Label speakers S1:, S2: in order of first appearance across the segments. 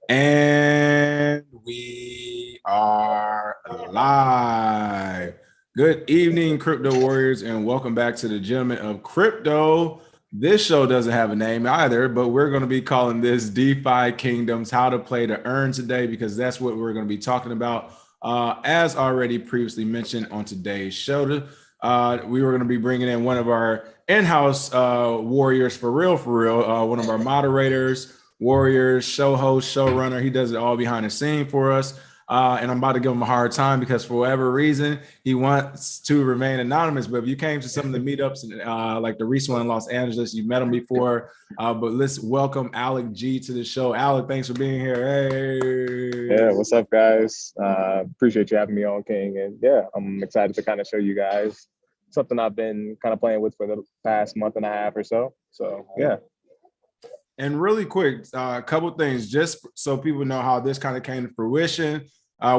S1: And we are live. Good evening, crypto warriors, and welcome back to the Gentlemen of Crypto. This show doesn't have a name either, but we're going to be calling this DeFi Kingdoms How to Play to Earn today because that's what we're going to be talking about. As already previously mentioned on today's show, we were going to be bringing in one of our in-house warriors for real, one of our moderators, warriors, show host, showrunner. He does it all behind the scene for us. And I'm about to give him a hard time because for whatever reason, he wants to remain anonymous. But if you came to some of the meetups, like the recent one in Los Angeles, you've met him before. But let's welcome Alec G to the show. Alec, thanks for being here. Hey.
S2: Yeah, what's up, guys? Appreciate you having me on, King. And yeah, I'm excited to kind of show you guys something I've been kind of playing with for the past month and a half or so. So yeah.
S1: And really quick, a couple things, just so people know how this kind of came to fruition.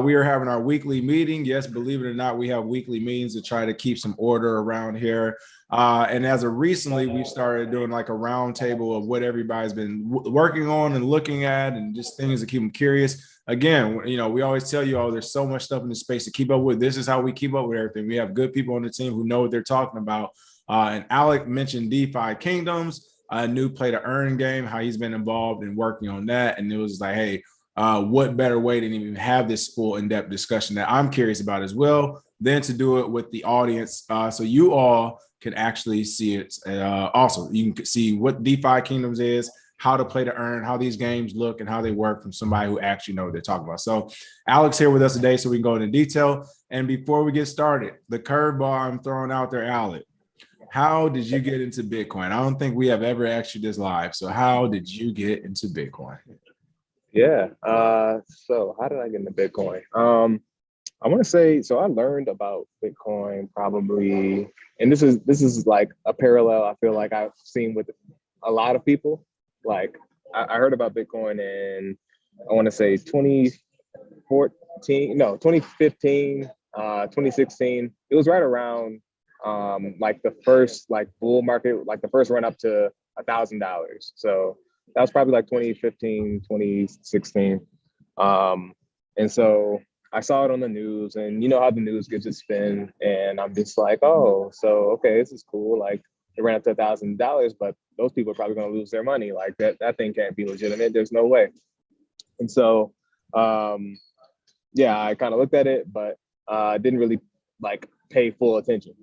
S1: We are having our weekly meeting. Yes, believe it or not, we have weekly meetings to try to keep some order around here. And as of recently, we've started doing like a round table of what everybody's been working on and looking at and just things to keep them curious. Again, you know, we always tell you, oh, there's so much stuff in the space to keep up with. This is how we keep up with everything. We have good people on the team who know what they're talking about. And Alec mentioned DeFi Kingdoms, a new play to earn game, how he's been involved in working on that. And it was like, hey, what better way to even have this full in-depth discussion that I'm curious about as well than to do it with the audience, so you all can actually see it. Also, you can see what DeFi Kingdoms is, how to play to earn, how these games look, and how they work from somebody who actually know what they're talking about. So Alex here with us today, so we can go into detail. And before we get started, the curveball I'm throwing out there, Alex. How did you get into Bitcoin? I don't think we have ever asked you this live. So how did you get into Bitcoin?
S2: Yeah. So how did I get into Bitcoin? I want to say, so I learned about Bitcoin probably, and this is like a parallel I feel like I've seen with a lot of people. Like I heard about Bitcoin in, I want to say 2014, no, 2015, 2016. It was right around like the first like bull market, like the first run up to $1,000. So that was probably like 2015, 2016. And so I saw it on the news, and you know how the news gives a spin, and I'm just like, oh, so okay, this is cool. Like it ran up to $1,000, but those people are probably going to lose their money. Like that thing can't be legitimate. There's no way. And so, yeah, I kind of looked at it, but didn't really like pay full attention.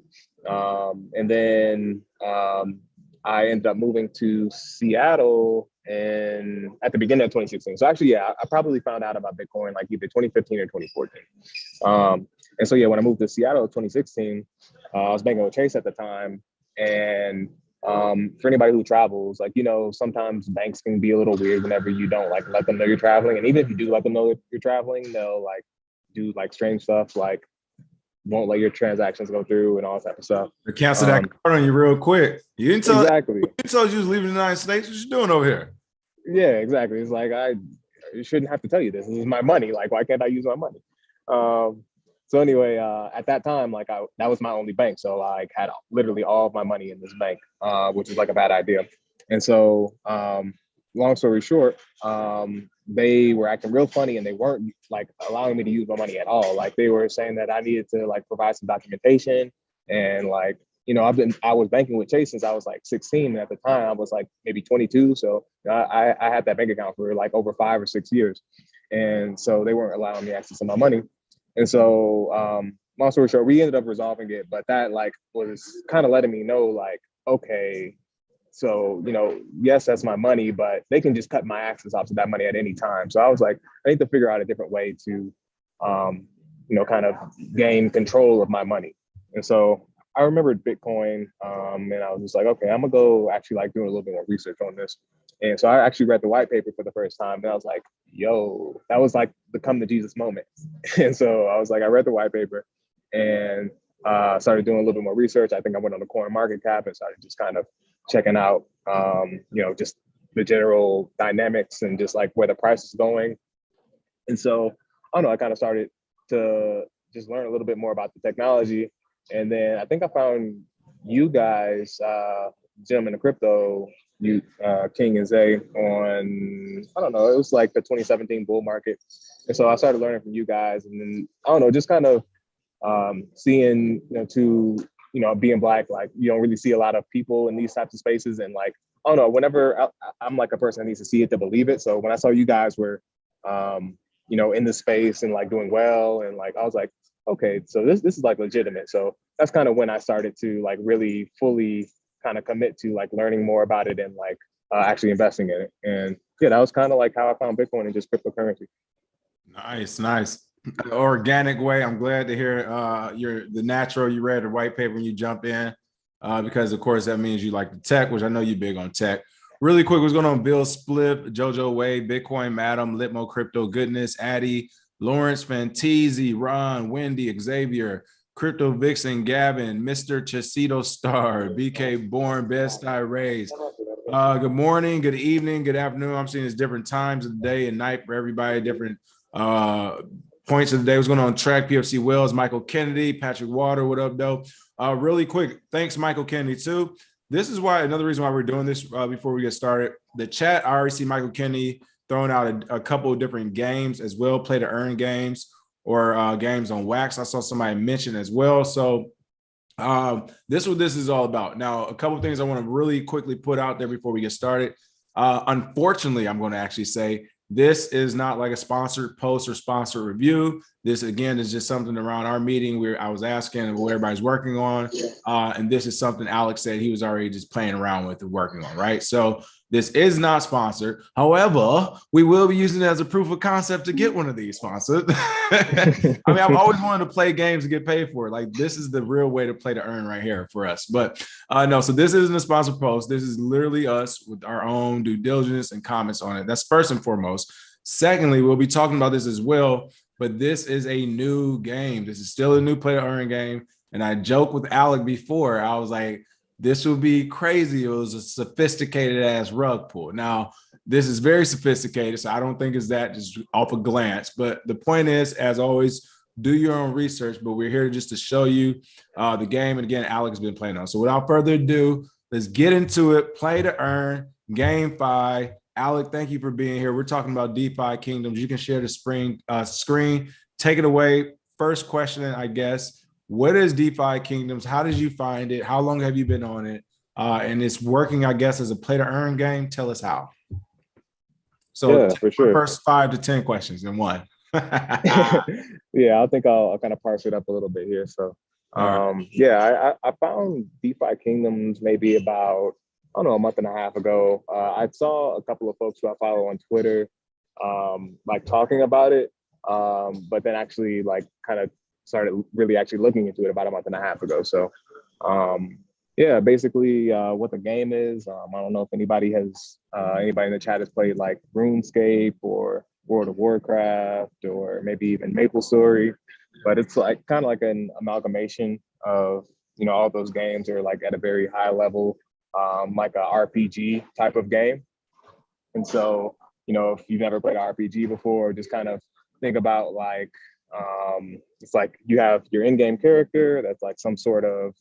S2: And then I ended up moving to Seattle and at the beginning of 2016. So actually, yeah, I probably found out about Bitcoin like either 2015 or 2014. And so yeah, when I moved to Seattle in 2016, I was banking with Chase at the time. And for anybody who travels, like, you know, sometimes banks can be a little weird whenever you don't like let them know you're traveling. And even if you do let them know you're traveling, they'll like do like strange stuff, like won't let your transactions go through and all that type of stuff.
S1: They cancel that card on you real quick. You didn't tell
S2: Exactly.
S1: you told you was leaving the United States. What you doing over here?
S2: Yeah, exactly. It's like I shouldn't have to tell you this. This is my money. Like, why can't I use my money? So anyway, at that time, like that was my only bank. So I like, had literally all of my money in this bank, which is like a bad idea. And so, long story short, they were acting real funny, and they weren't like allowing me to use my money at all. Like they were saying that I needed to like provide some documentation, and like, you know, I was banking with Chase since I was like 16, and at the time I was like maybe 22. So I had that bank account for like over 5 or 6 years, and so they weren't allowing me access to my money. And so, long story short, we ended up resolving it, but that like was kind of letting me know like, okay, so, you know, yes, that's my money, but they can just cut my access off to that money at any time. So I was like, I need to figure out a different way to, you know, kind of gain control of my money. And so I remembered Bitcoin, and I was just like, okay, I'm gonna go actually like doing a little bit more research on this. And so I actually read the white paper for the first time, and I was like, yo, that was like the come to Jesus moment. And so I was like, I read the white paper and started doing a little bit more research. I think I went on the Coin Market Cap and started just kind of checking out, you know, just the general dynamics and just like where the price is going. And so, I don't know, I kind of started to just learn a little bit more about the technology. And then I think I found you guys, Gentlemen of Crypto, King and Zay on, I don't know, it was like the 2017 bull market. And so I started learning from you guys, and then I don't know, just kind of seeing, being Black, like you don't really see a lot of people in these types of spaces. And like, I don't know, whenever I'm like a person that needs to see it to believe it. So when I saw you guys were, in the space and like doing well, and like, I was like, okay, so this is like legitimate. So that's kind of when I started to like really fully kind of commit to like learning more about it and like actually investing in it. And yeah, that was kind of like how I found Bitcoin and just cryptocurrency.
S1: Nice. Organic way. I'm glad to hear the natural. You read the white paper when you jump in, because of course that means you like the tech, which I know you're big on tech. Really quick, what's going on? Bill Spliff, Jojo Wade, Bitcoin Madam, Litmo Crypto Goodness, Addy, Lawrence Fantisi, Ron, Wendy, Xavier, Crypto Vixen, Gavin, Mr. Chesito Star, BK Born, Best I Raise. Good morning, good evening, good afternoon. I'm seeing it's different times of the day and night for everybody, different points of the day. What's going on? Track PFC Wells, Michael Kennedy, Patrick Water. What up, though? Really quick, thanks, Michael Kennedy, too. This is why another reason why we're doing this before we get started. The chat, I already see Michael Kennedy throwing out a couple of different games as well, play to earn games or games on Wax. I saw somebody mention as well. So this is what this is all about. Now, a couple of things I want to really quickly put out there before we get started. Unfortunately, I'm going to actually say this is not like a sponsored post or sponsored review. This, again, is just something around our meeting where I was asking what everybody's working on. And this is something Alex said he was already just playing around with and working on, right? So this is not sponsored. However, we will be using it as a proof of concept to get one of these sponsored. I mean, I've always wanted to play games to get paid for it. Like, this is the real way to play to earn right here for us. But no, so this isn't a sponsored post. This is literally us with our own due diligence and comments on it. That's first and foremost. Secondly, we'll be talking about this as well, but this is a new game. This is still a new play to earn game. And I joked with Alec before. I was like, this would be crazy. It was a sophisticated ass rug pull. Now, this is very sophisticated, so I don't think it's that just off a glance. But the point is, as always, do your own research. But we're here just to show you the game. And again, Alex has been playing on. So without further ado, let's get into it. Play to earn, GameFi. Alec, thank you for being here. We're talking about DeFi Kingdoms. You can share the screen. Take it away. First question, I guess. What is DeFi Kingdoms? How did you find it? How long have you been on it? And it's working, I guess, as a play to earn game. Tell us how. So
S2: yeah, for sure.
S1: First 5 to 10 questions in one.
S2: Yeah, I think I'll kind of parse it up a little bit here. So, yeah, I found DeFi Kingdoms maybe about, I don't know, a month and a half ago. I saw a couple of folks who I follow on Twitter, like talking about it, but then actually like kind of started really actually looking into it about a month and a half ago. So, yeah, basically what the game is. I don't know if anybody in the chat has played like RuneScape or World of Warcraft or maybe even MapleStory, but it's like kind of like an amalgamation of, all those games are like at a very high level, like a RPG type of game. And so, if you've never played an RPG before, just kind of think about like, it's like you have your in-game character that's like some sort of,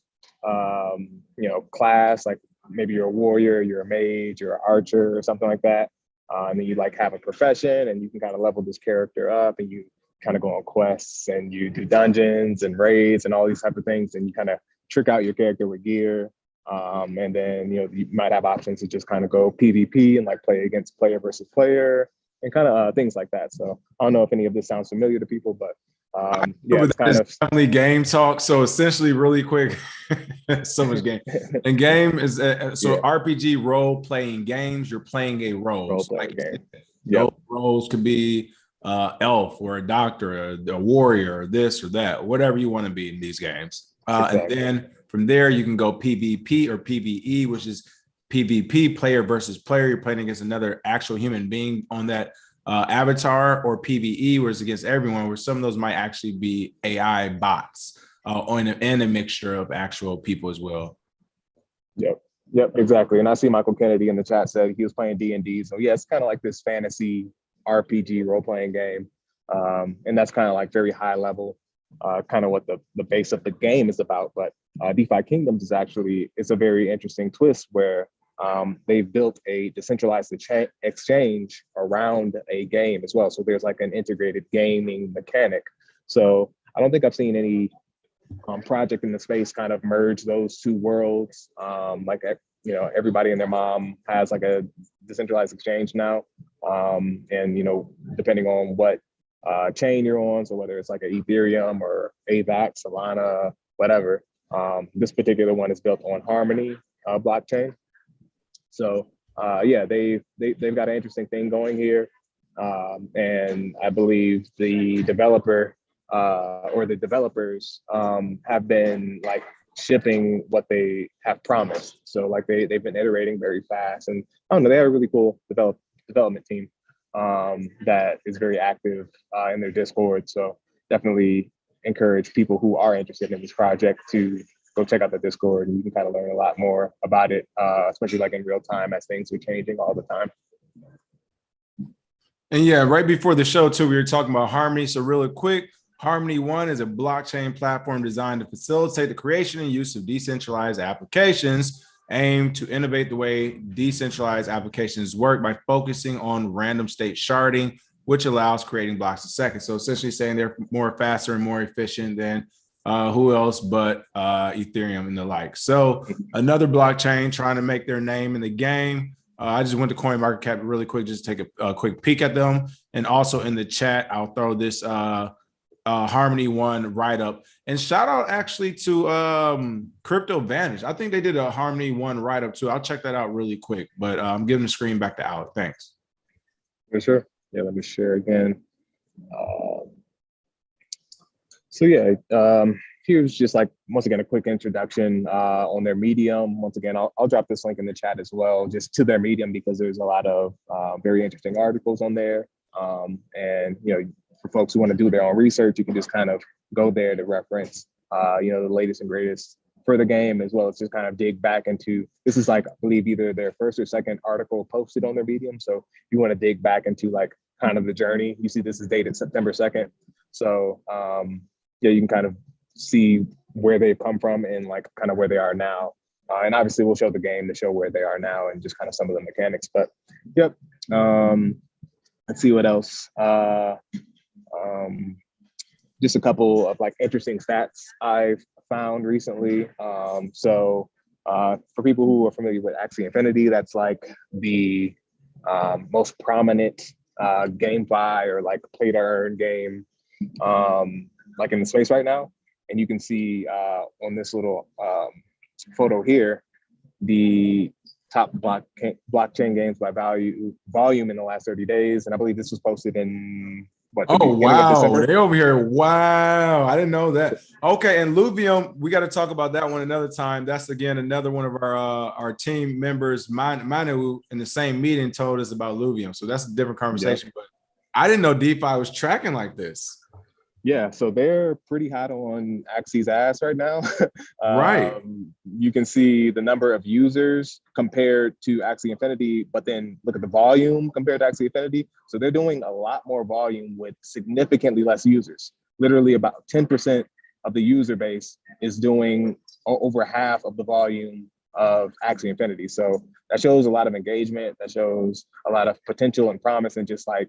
S2: class, like maybe you're a warrior, you're a mage, you're an archer or something like that. And then you like have a profession and you can kind of level this character up and you kind of go on quests and you do dungeons and raids and all these type of things. And you kind of trick out your character with gear. And then, you might have options to just kind of go PvP and like play against player versus player and kind of things like that. So I don't know if any of this sounds familiar to people, but yeah, it's kind of
S1: family game talk. So essentially, really quick, so much game. And game is RPG role playing games. You're playing a role.
S2: Like, game.
S1: Those roles could be elf or a doctor, a warrior, or this or that, whatever you want to be in these games. Exactly. And then from there, you can go PvP or PvE, which is PvP, player versus player. You're playing against another actual human being on that avatar, or PvE, where it's against everyone, where some of those might actually be AI bots and a mixture of actual people as well.
S2: Yep, exactly. And I see Michael Kennedy in the chat said he was playing D&D. So yeah, it's kind of like this fantasy RPG role-playing game. And that's kind of like very high level, kind of what the base of the game is about. But DeFi Kingdoms is actually, it's a very interesting twist where they've built a decentralized exchange around a game as well. So there's like an integrated gaming mechanic. So I don't think I've seen any project in the space kind of merge those two worlds. Everybody and their mom has like a decentralized exchange now. And, depending on what chain you're on, so whether it's like an Ethereum or AVAX, Solana, whatever, this particular one is built on Harmony blockchain. So they've got an interesting thing going here. And I believe the developers have been like shipping what they have promised. So like they've been iterating very fast, and I don't know, they have a really cool development team that is very active in their Discord. So definitely encourage people who are interested in this project to go check out the Discord, and you can kind of learn a lot more about it, especially like in real time as things are changing all the time.
S1: And yeah, right before the show too, we were talking about Harmony. So really quick, Harmony One is a blockchain platform designed to facilitate the creation and use of decentralized applications, aimed to innovate the way decentralized applications work by focusing on random state sharding, which allows creating blocks a second. So essentially saying they're more faster and more efficient than who else but Ethereum and the like. So another blockchain trying to make their name in the game. I just went to CoinMarketCap really quick, just take a quick peek at them. And also in the chat, I'll throw this Harmony One write-up. And shout out actually to Crypto Vantage. I think they did a Harmony One write-up too. I'll check that out really quick, but I'm giving the screen back to Alec. Thanks.
S2: For sure. Yeah, let me share again. Here's just like, once again, a quick introduction on their Medium. Once again, I'll drop this link in the chat as well, just to their Medium, because there's a lot of very interesting articles on there. And, for folks who want to do their own research, you can just kind of go there to reference, the latest and greatest for the game, as well as just kind of dig back into, this is like, I believe either their first or second article posted on their Medium. So if you want to dig back into like kind of the journey, you see this is dated September 2nd. So you can kind of see where they've come from and like kind of where they are now. And obviously we'll show the game to show where they are now and just kind of some of the mechanics, but yep. Let's see what else. Just a couple of like interesting stats I've found recently. For people who are familiar with Axie Infinity, that's like the most prominent GameFi or like play to earn game like in the space right now. And you can see on this little photo here, the top blockchain games by volume in the last 30 days. And I believe this was posted in
S1: wow, they over here. Wow, I didn't know that. Okay, and Luvium, we got to talk about that one another time. That's again another one of our team members, Manu, in the same meeting told us about Luvium. So that's a different conversation. Yeah. But I didn't know DeFi was tracking like this.
S2: Yeah, so they're pretty hot on Axie's ass right now.
S1: Right.
S2: You can see the number of users compared to Axie Infinity, but then look at the volume compared to Axie Infinity. So they're doing a lot more volume with significantly less users. Literally about 10% of the user base is doing over half of the volume of Axie Infinity. So that shows a lot of engagement. That shows a lot of potential and promise, and just like,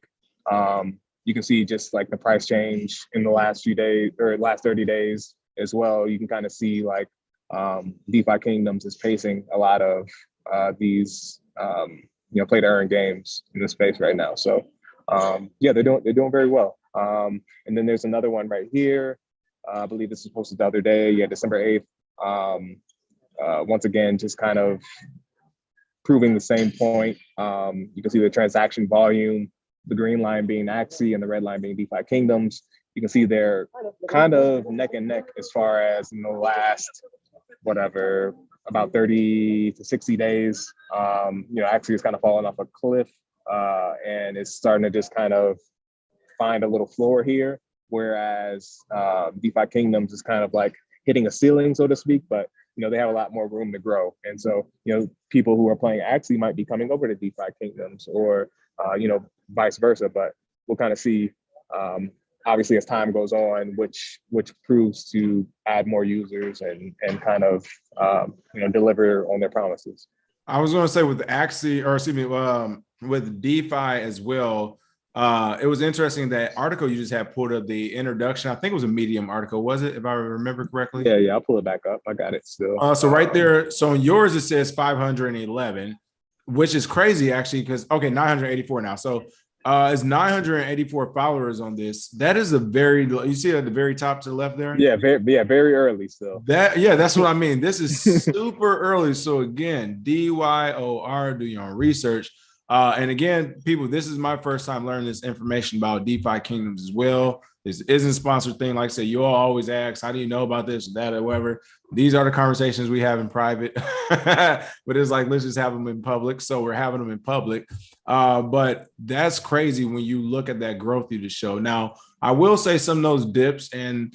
S2: you can see just like the price change in the last few days or last 30 days as well. You can kind of see like DeFi Kingdoms is pacing a lot of these play to earn games in the space right now. So they're doing very well. And then there's another one right here. I believe this was posted the other day. Yeah, December 8th. Once again, just kind of proving the same point. You can see the transaction volume, the green line being Axie and the red line being DeFi Kingdoms. You can see they're kind of neck and neck as far as in the last, about 30 to 60 days. Axie is kind of falling off a cliff and it's starting to just kind of find a little floor here, whereas DeFi Kingdoms is kind of like hitting a ceiling, so to speak, but they have a lot more room to grow. And so, people who are playing Axie might be coming over to DeFi Kingdoms or, vice versa, but we'll kind of see, obviously as time goes on, which proves to add more users and kind of, deliver on their promises.
S1: I was going to say with Axie, or excuse me, with DeFi as well. It was interesting that article you just had pulled up the introduction. I think it was a Medium article, was it? If I remember correctly.
S2: Yeah, I'll pull it back up. I got it still.
S1: So right there, so in yours it says 511, which is crazy actually, because okay, 984 now. So it's 984 followers on this. That is a very, you see at the very top to the left there.
S2: Very early still.
S1: That's what I mean. This is super early. So again, DYOR, do your own research. And again, people, this is my first time learning this information about DeFi Kingdoms as well. This isn't a sponsored thing. Like I said, you all always ask, how do you know about this or that or whatever? These are the conversations we have in private, but it's like, let's just have them in public. So we're having them in public. But that's crazy when you look at that growth you just showed. Now, I will say some of those dips and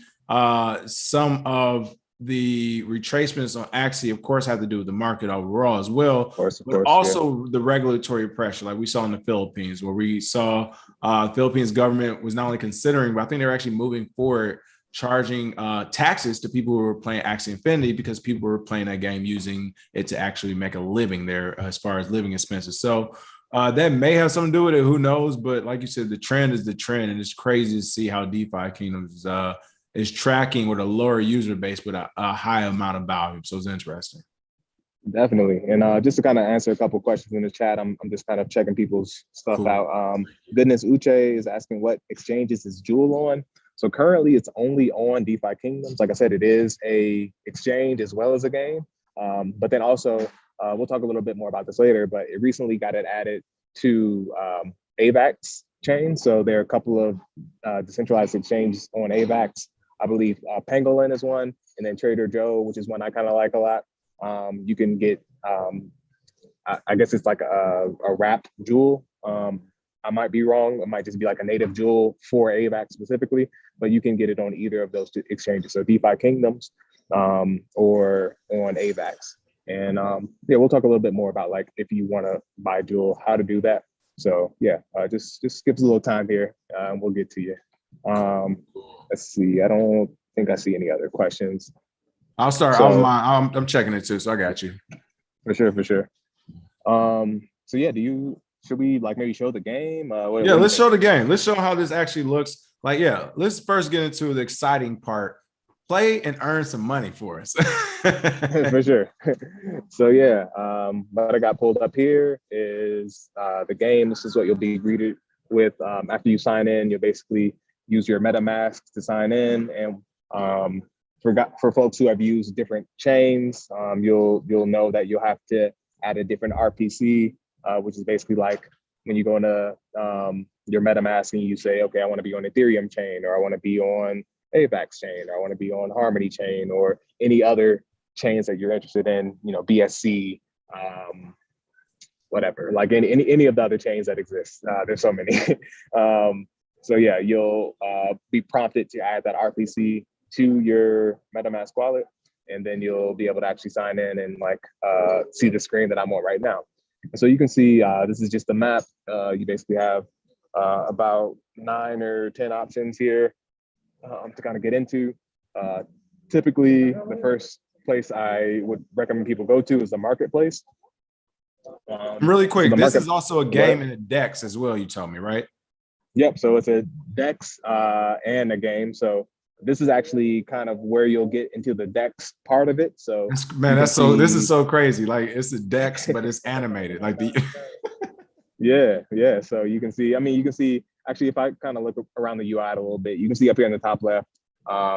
S1: some of the retracements on Axie, of course, have to do with the market overall as well,
S2: of course,
S1: but also the regulatory pressure, like we saw in the Philippines, where we saw Philippines government was not only considering, but I think they're actually moving forward, charging taxes to people who were playing Axie Infinity because people were playing that game using it to actually make a living there as far as living expenses. So that may have something to do with it. Who knows? But like you said, the trend is the trend, and it's crazy to see how DeFi Kingdoms is tracking with a lower user base, but a high amount of volume. So it's interesting.
S2: Definitely. And just to kind of answer a couple questions in the chat, I'm just kind of checking people's stuff out. Goodness Uche is asking what exchanges is Jewel on. So currently it's only on DeFi Kingdoms. Like I said, it is a exchange as well as a game. But then also, we'll talk a little bit more about this later, but it recently got it added to AVAX chain. So there are a couple of decentralized exchanges on AVAX. I believe Pangolin is one, and then Trader Joe, which is one I kind of like a lot. You can get, I guess it's like a wrapped jewel. I might be wrong. It might just be like a native jewel for AVAX specifically, but you can get it on either of those two exchanges. So DeFi Kingdoms or on AVAX. And yeah, we'll talk a little bit more about like if you want to buy jewel, how to do that. So yeah, just skip a little time here and we'll get to you. Let's see. I don't think I see any other questions.
S1: I'll start. So, I'm checking it too, so I got you.
S2: For sure. So yeah, should we like maybe show the game?
S1: Let's show the game. Let's show how this actually looks. Like, yeah, let's first get into the exciting part. Play and earn some money for us.
S2: For sure. So yeah, what I got pulled up here is the game. This is what you'll be greeted with after you sign in. You'll basically use your MetaMask to sign in, and for folks who have used different chains, you'll know that you'll have to add a different RPC, which is basically like when you go into your MetaMask and you say, okay, I want to be on Ethereum chain, or I want to be on AVAX chain, or I want to be on Harmony chain, or any other chains that you're interested in, BSC, whatever, like any of the other chains that exist. There's so many. So yeah, you'll be prompted to add that RPC to your MetaMask wallet, and then you'll be able to actually sign in and like see the screen that I'm on right now. And so you can see this is just the map. You basically have about 9 or 10 options here to kind of get into. Typically, the first place I would recommend people go to is the marketplace.
S1: Really quick, this is also a game in a DEX as well, you told me, right?
S2: Yep, so it's a DEX and a game. So this is actually kind of where you'll get into the DEX part of it. So
S1: this is so crazy. Like it's a DEX, but it's animated. Like the
S2: yeah. So you can see, actually, if I kind of look around the UI a little bit, you can see up here in the top left,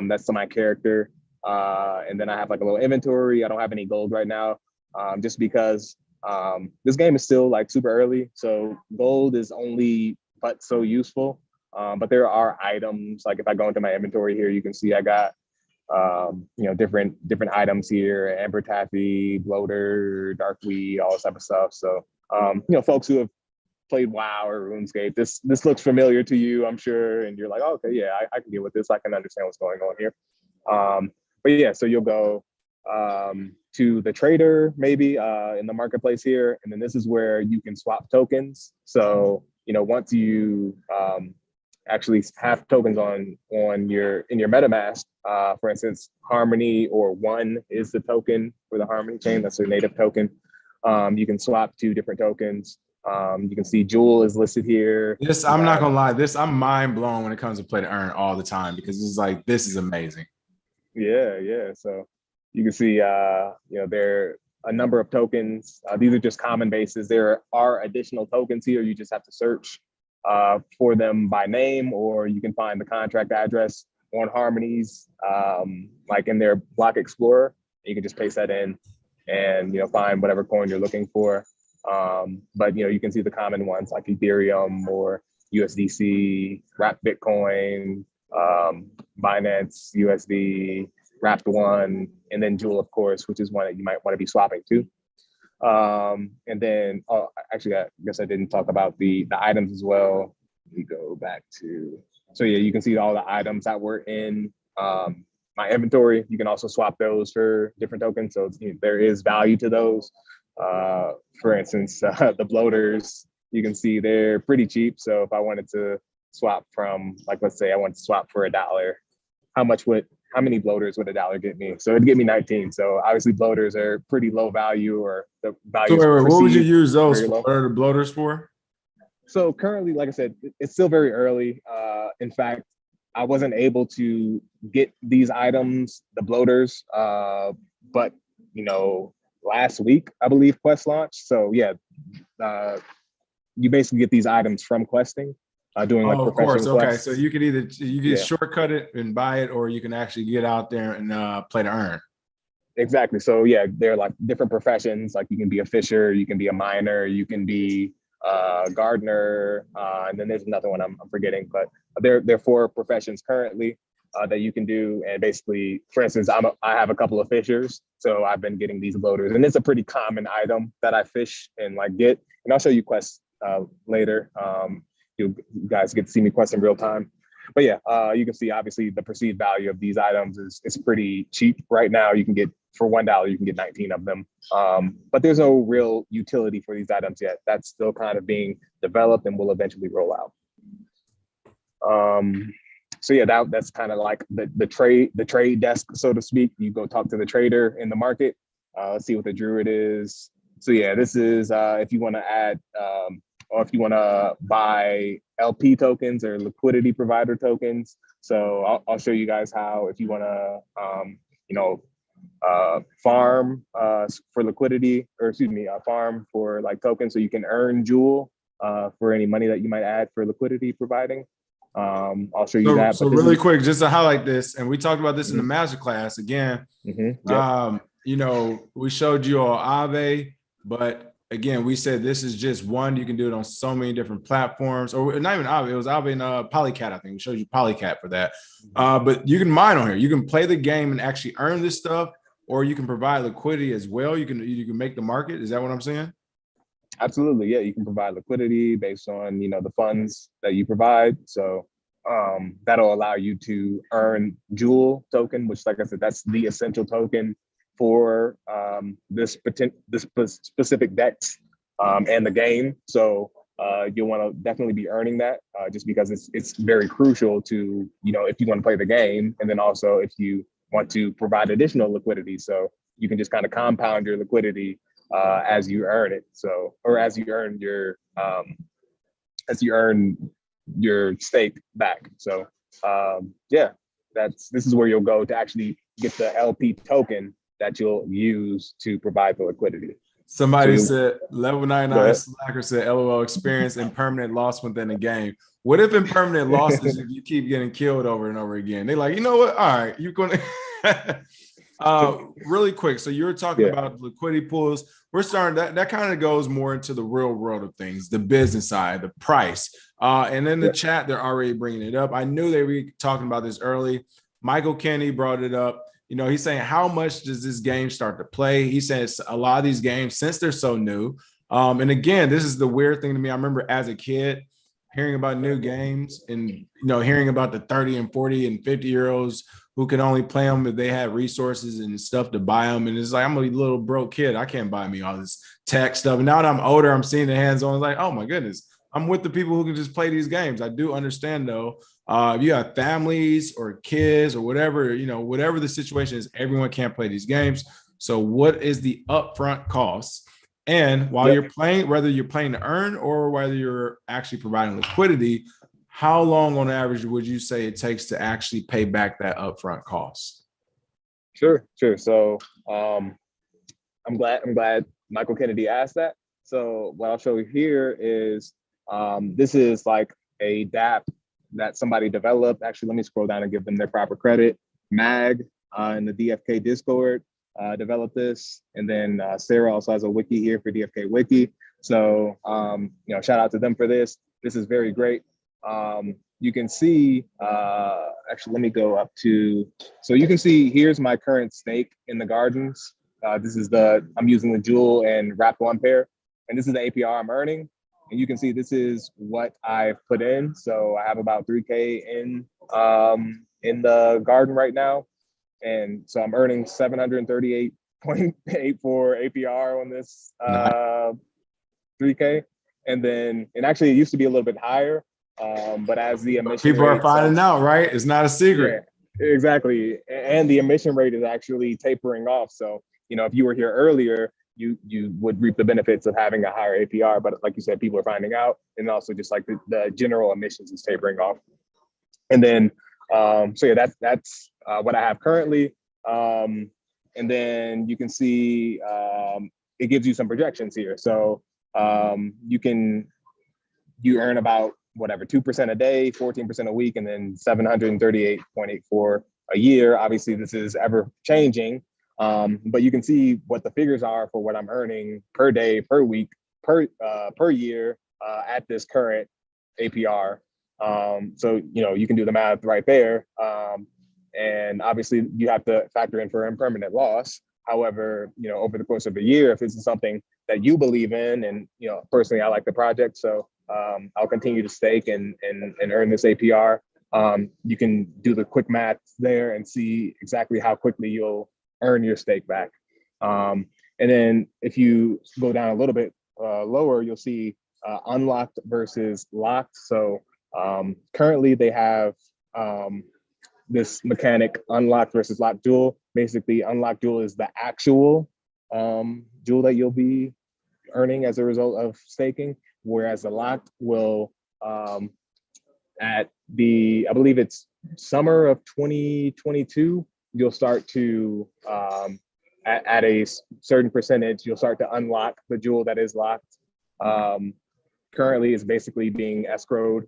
S2: that's my character. And then I have like a little inventory. I don't have any gold right now, just because this game is still like super early. So gold is only but so useful. But there are items, like if I go into my inventory here, you can see I got different items here: amber taffy, bloater, dark weed, all this type of stuff. So folks who have played WoW or RuneScape, this looks familiar to you, I'm sure, and you're like, oh, okay, yeah, I can deal with this. I can understand what's going on here. But yeah, so you'll go to the trader maybe in the marketplace here, and then this is where you can swap tokens. So once you actually have tokens in your MetaMask, for instance, Harmony or One is the token for the Harmony chain. That's their native token. You can swap two different tokens. You can see Jewel is listed here.
S1: This, I'm not gonna lie, this I'm mind blown when it comes to play to earn all the time, because it's like, this is amazing.
S2: Yeah. So you can see, there are a number of tokens. These are just common bases. There are additional tokens here. You just have to search for them by name, or you can find the contract address on Harmony's, like in their block explorer. You can just paste that in and find whatever coin you're looking for. But you can see the common ones like Ethereum or USDC, Wrapped Bitcoin, Binance USD, Wrapped One, and then Jewel, of course, which is one that you might want to be swapping to. And then, actually, I guess I didn't talk about the items as well. We go back to, so yeah, you can see all the items that were in my inventory. You can also swap those for different tokens. So there is value to those. For instance, the bloaters, you can see they're pretty cheap. So if I wanted to swap from, like, let's say I want to swap for $1, how many bloaters would $1 get me? So it'd get me 19. So obviously bloaters are pretty low value, or the value.
S1: So wait, what would you use those for? What are the bloaters for?
S2: So currently, like I said, it's still very early. In fact, I wasn't able to get these items, the bloaters, but last week, I believe Quest launched. So yeah, you basically get these items from questing, doing like
S1: of course.
S2: quests.
S1: Okay, so you can shortcut it and buy it, or you can actually get out there and play to earn.
S2: Exactly. So yeah, they're like different professions. Like you can be a fisher, you can be a miner, you can be a gardener, and then there's another one I'm forgetting. But there are 4 professions currently that you can do. And basically, for instance, I have a couple of fishers, so I've been getting these bloaters, and it's a pretty common item that I fish and like get. And I'll show you quests later. You guys get to see me quest in real time. But yeah, you can see obviously the perceived value of these items is pretty cheap right now. You can get, for $1, you can get 19 of them. But there's no real utility for these items yet. That's still kind of being developed and will eventually roll out. So yeah, that's kind of like the trade desk, so to speak. You go talk to the trader in the market. Let's see what the druid is. So yeah, this is if you want to add or if you want to buy LP tokens or liquidity provider tokens. So I'll show you guys how, if you want to, farm for liquidity, or excuse me, farm for like tokens, so you can earn Jewel for any money that you might add for liquidity providing. I'll show you that.
S1: So really quick, just to highlight this, and we talked about this in the masterclass again. We showed you all Aave, but again, we said this is just one. You can do it on so many different platforms, or not even Aave. It was Aave and Polycat. I think we showed you Polycat for that. But you can mine on here. You can play the game and actually earn this stuff, or you can provide liquidity as well. You can make the market. Is that what I'm saying?
S2: Absolutely, yeah. You can provide liquidity based on the funds that you provide. So that'll allow you to earn Jewel token, which, like I said, that's the essential token for this specific deck and the game. So you'll want to definitely be earning that, just because it's very crucial to if you want to play the game, and then also if you want to provide additional liquidity. So you can just kind of compound your liquidity as you earn it. So, or as you earn your stake back. So yeah, this is where you'll go to actually get the LP token that you'll use to provide the liquidity.
S1: Somebody said, level 99 Slacker said, LOL, experience impermanent loss within the game. What if impermanent losses if you keep getting killed over and over again? They're like, you know what? All right, you're going to really quick. So you were talking about liquidity pools. We're starting that kind of goes more into the real world of things, the business side, the price. And in the chat, they're already bringing it up. I knew they were talking about this early. Michael Kenny brought it up. He's saying, how much does this game start to play? He says a lot of these games, since they're so new. And again, this is the weird thing to me. I remember as a kid hearing about new games and, hearing about the 30 and 40 and 50-year-olds who can only play them if they had resources and stuff to buy them. And it's like, I'm a little broke kid. I can't buy me all this tech stuff. And now that I'm older, I'm seeing the hands-on, like, oh my goodness, I'm with the people who can just play these games. I do understand though. If you have families or kids or whatever, whatever the situation is, everyone can't play these games. So what is the upfront cost? And while
S2: Yep.
S1: you're playing, whether you're playing to earn or whether you're actually providing liquidity, how long on average would you say it takes to actually pay back that upfront cost?
S2: Sure. So I'm glad Michael Kennedy asked that. So what I'll show you here is this is like a DApp that somebody developed. Actually, let me scroll down and give them their proper credit. Mag in the DFK Discord developed this, and then Sarah also has a wiki here for DFK Wiki. So shout out to them for this. This is very great. You can see, actually, let me go up to, so you can see here's my current stake in the gardens. This is I'm using the Jewel and Wrap One pair, and this is the APR I'm earning. And you can see this is what I've put in. So I have about 3K in the garden right now. And so I'm earning 738.84 APR on this 3K. And then, and actually it used to be a little bit higher. But as the emission
S1: People
S2: rate
S1: are finding out, right? It's not a secret.
S2: Yeah, exactly. And the emission rate is actually tapering off. So, if you were here earlier, you would reap the benefits of having a higher APR. But like you said, people are finding out. And also just like the general emissions is tapering off. And then, so yeah, that's what I have currently. And then you can see it gives you some projections here. So you earn about whatever, 2% a day, 14% a week, and then 738.84 a year. Obviously, this is ever changing, but you can see what the figures are for what I'm earning per day, per week, per year at this current APR. So you can do the math right there, and obviously you have to factor in for impermanent loss. However, over the course of a year, if this is something that you believe in, and personally, I like the project, so I'll continue to stake and earn this APR. You can do the quick math there and see exactly how quickly you'll earn your stake back. And then if you go down a little bit lower, you'll see unlocked versus locked. So currently they have this mechanic, unlocked versus locked jewel. Basically, unlocked jewel is the actual jewel that you'll be earning as a result of staking, whereas the locked will at I believe it's summer of 2022, you'll start to at a certain percentage, you'll start to unlock the jewel that is locked. Currently, it's basically being escrowed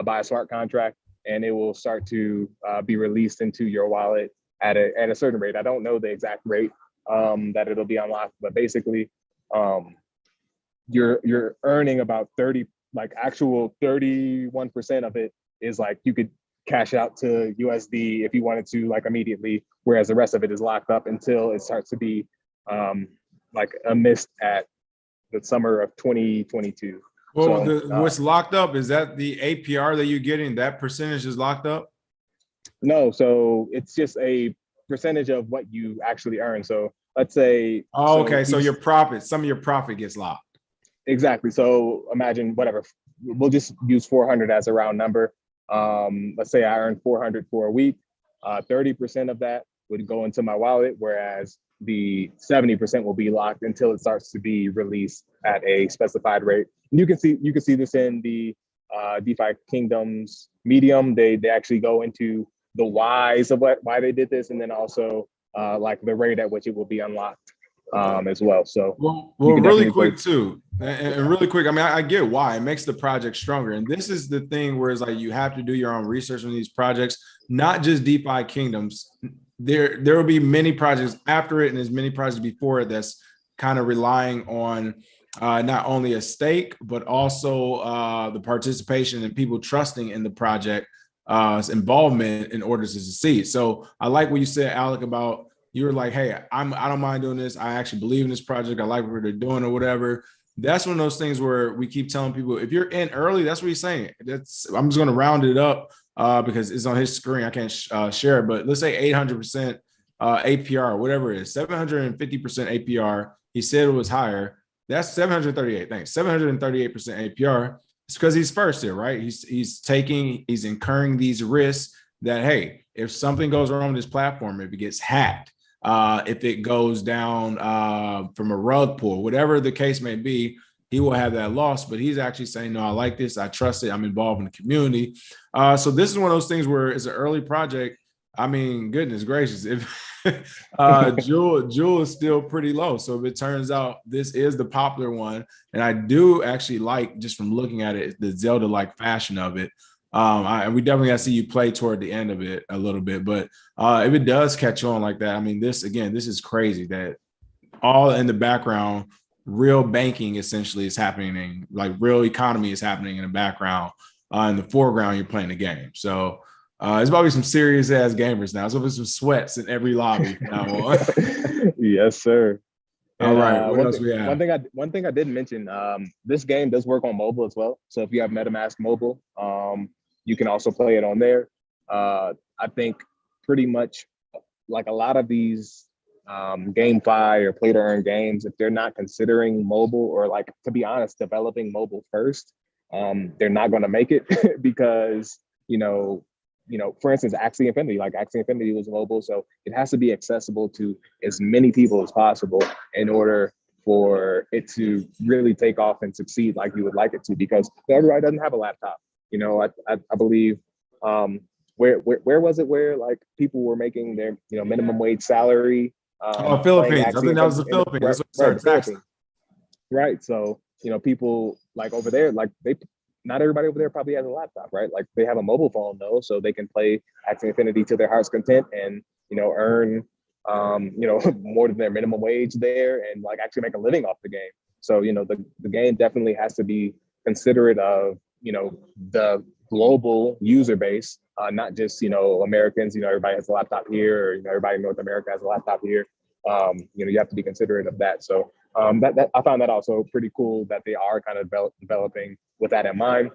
S2: by a smart contract, and it will start to be released into your wallet at a certain rate. I don't know the exact rate that it'll be unlocked, but basically, you're earning about 31% of it is like you could cash out to USD if you wanted to, like immediately, whereas the rest of it is locked up until it starts to be like a mist at the summer of 2022.
S1: Well, what's locked up, is that the APR that you're getting, that percentage is locked up?
S2: No, so it's just a percentage of what you actually earn. So let's say.
S1: Oh, okay. So your profit, some of your profit gets locked.
S2: Exactly. So imagine whatever, we'll just use 400 as a round number. Let's say I earn 400 for a week. 30% of that would go into my wallet, whereas the 70% will be locked until it starts to be released at a specified rate. And you can see this in the DeFi Kingdoms Medium. They actually go into the whys of why they did this, and then also like the rate at which it will be unlocked as well. So
S1: well really quick too, and really quick, I mean, I get why it makes the project stronger. And this is the thing where it's like you have to do your own research on these projects, not just DeFi Kingdoms. There will be many projects after it, and there's many projects before it that's kind of relying on not only a stake, but also the participation and people trusting in the project involvement in order to succeed. So I like what you said, Alec, about you were like, hey, I don't mind doing this. I actually believe in this project. I like what they're doing or whatever. That's one of those things where we keep telling people, if you're in early, that's what he's saying. I'm just going to round it up because it's on his screen. I can't share it, but let's say 800% APR, whatever it is, 750% APR. He said it was higher. That's 738. Thanks. 738% APR. It's because he's first here, right? He's incurring these risks that, hey, if something goes wrong with this platform, if it gets hacked, If it goes down from a rug pull, whatever the case may be, he will have that loss. But he's actually saying, no, I like this. I trust it. I'm involved in the community. So this is one of those things where it's an early project. I mean, goodness gracious, if Jewel is still pretty low. So if it turns out this is the popular one, and I do actually like, just from looking at it, the Zelda-like fashion of it. We definitely got to see you play toward the end of it a little bit, but if it does catch on like that, I mean, this is crazy that all in the background, real banking essentially is happening, like real economy is happening in the background. In the foreground, you're playing the game. So it's probably some serious ass gamers now. So there's some sweats in every lobby now on.
S2: Yes, sir.
S1: All right. What else we have?
S2: One thing I didn't mention, this game does work on mobile as well. So if you have MetaMask mobile, you can also play it on there. I think pretty much like a lot of these GameFi or play to earn games, if they're not considering mobile, or like, to be honest, developing mobile first, they're not going to make it because, for instance, Axie Infinity, like Axie Infinity was mobile. So it has to be accessible to as many people as possible in order for it to really take off and succeed like you would like it to, because everybody doesn't have a laptop. I believe, where was it where like people were making their, minimum wage salary?
S1: Philippines. I think that was the Philippines. That's what started taxing.
S2: Right. So, people like over there, like not everybody over there probably has a laptop, right? Like they have a mobile phone though, so they can play Axie Infinity to their heart's content and, earn, more than their minimum wage there and like actually make a living off the game. So, the game definitely has to be considerate of, the global user base, not just, Americans, everybody has a laptop here, or, everybody in North America has a laptop here. You have to be considerate of that. So that I found that also pretty cool that they are kind of developing with that in mind.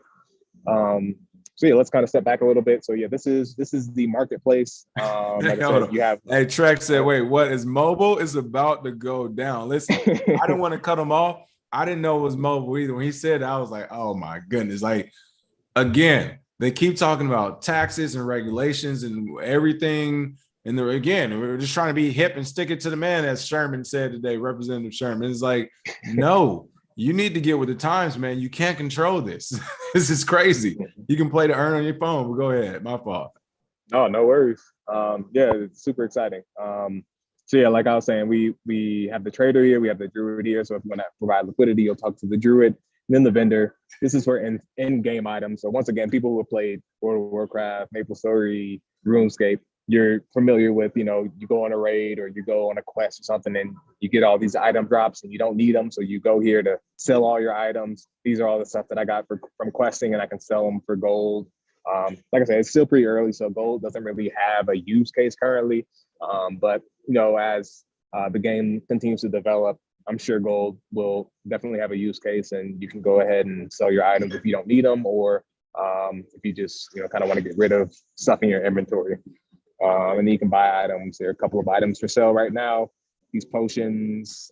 S2: So yeah, let's kind of step back a little bit. So yeah, this is the marketplace. Like I said, you have.
S1: Hey, Trek said, "Wait, what is mobile? Is about to go down." Listen, I didn't want to cut him off. I didn't know it was mobile either. When he said that, I was like, "Oh my goodness!" Like, again, they keep talking about taxes and regulations and everything. And again, we're just trying to be hip and stick it to the man, as Sherman said today, Representative Sherman. It's like, no, you need to get with the times, man. You can't control this. This is crazy. You can play to earn on your phone, but go ahead. My fault.
S2: Oh, no worries. Yeah, it's super exciting. So yeah, like I was saying, we have the trader here, we have the druid here. So if you want to provide liquidity, you'll talk to the druid, and then the vendor. This is for in-game items. So once again, people who have played World of Warcraft, MapleStory, RuneScape, you're familiar with, you go on a raid or you go on a quest or something and you get all these item drops and you don't need them. So you go here to sell all your items. These are all the stuff that I got from questing, and I can sell them for gold. Like I said, it's still pretty early, so gold doesn't really have a use case currently. But as the game continues to develop, I'm sure gold will definitely have a use case, and you can go ahead and sell your items if you don't need them, or if you just kind of want to get rid of stuff in your inventory. And then you can buy items. There are a couple of items for sale right now. These potions,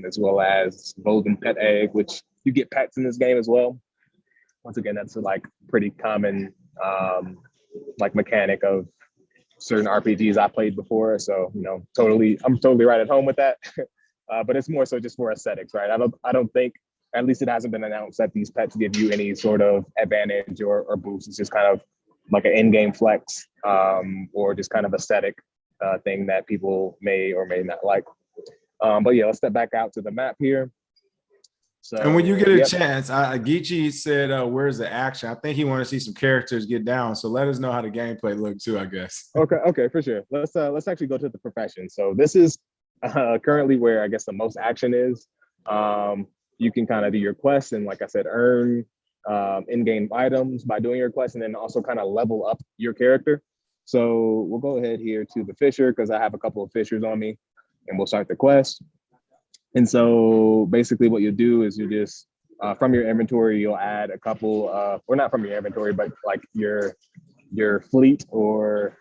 S2: as well as golden pet egg, which you get pets in this game as well. Once again, that's a like pretty common like mechanic of certain RPGs I played before. So I'm totally right at home with that. But it's more so just for aesthetics, right? I don't think, at least it hasn't been announced, that these pets give you any sort of advantage or boost. It's just kind of like an in-game flex, or just kind of aesthetic thing that people may or may not like. But yeah, let's step back out to the map here. So,
S1: and when you get a chance, Geechee said, "Where's the action?" I think he wanted to see some characters get down. So let us know how the gameplay looked too, I guess.
S2: Okay, for sure. Let's actually go to the profession. So this is currently where I guess the most action is. You can kind of do your quests and, like I said, earn in-game items by doing your quests, and then also kind of level up your character. So we'll go ahead here to the Fisher, because I have a couple of Fishers on me, and we'll start the quest. And so basically what you'll do is you just, from your inventory, you'll add a couple, or not from your inventory, but like your fleet or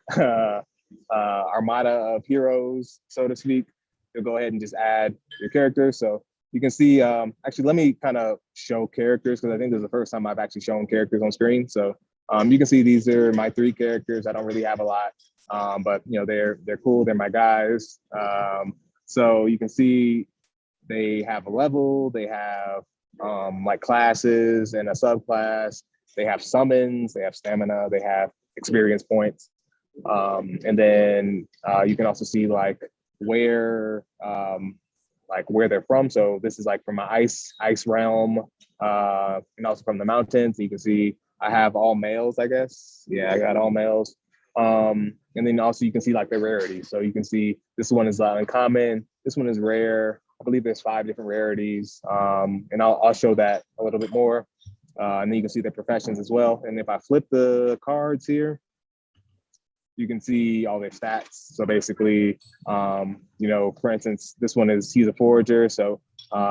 S2: armada of heroes, so to speak. You'll go ahead and just add your character. So you can see, actually, let me kind of show characters, because I think this is the first time I've actually shown characters on screen. So You can see these are my 3 characters. I don't really have a lot, but they're cool. They're my guys. So you can see they have a level. They have like classes and a subclass. They have summons. They have stamina. They have experience points. And then you can also see like where they're from. So this is like from my ice realm, and also from the mountains. You can see I have all males, I guess. Yeah, I got all males. And then also you can see like the rarity. So you can see this one is uncommon. This one is rare. I believe there's 5 different rarities. And I'll show that a little bit more. And then you can see their professions as well. And if I flip the cards here, you can see all their stats. So basically, for instance, this one he's a forager. So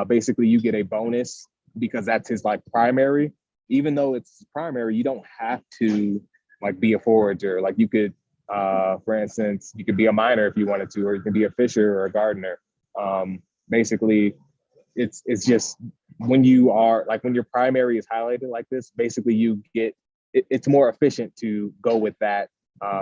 S2: basically you get a bonus because that's his like primary. Even though it's primary, you don't have to like be a forager. Like you could, for instance, you could be a miner if you wanted to, or you can be a fisher or a gardener. Basically, it's just when your primary is highlighted like this, basically you get it's more efficient to go with that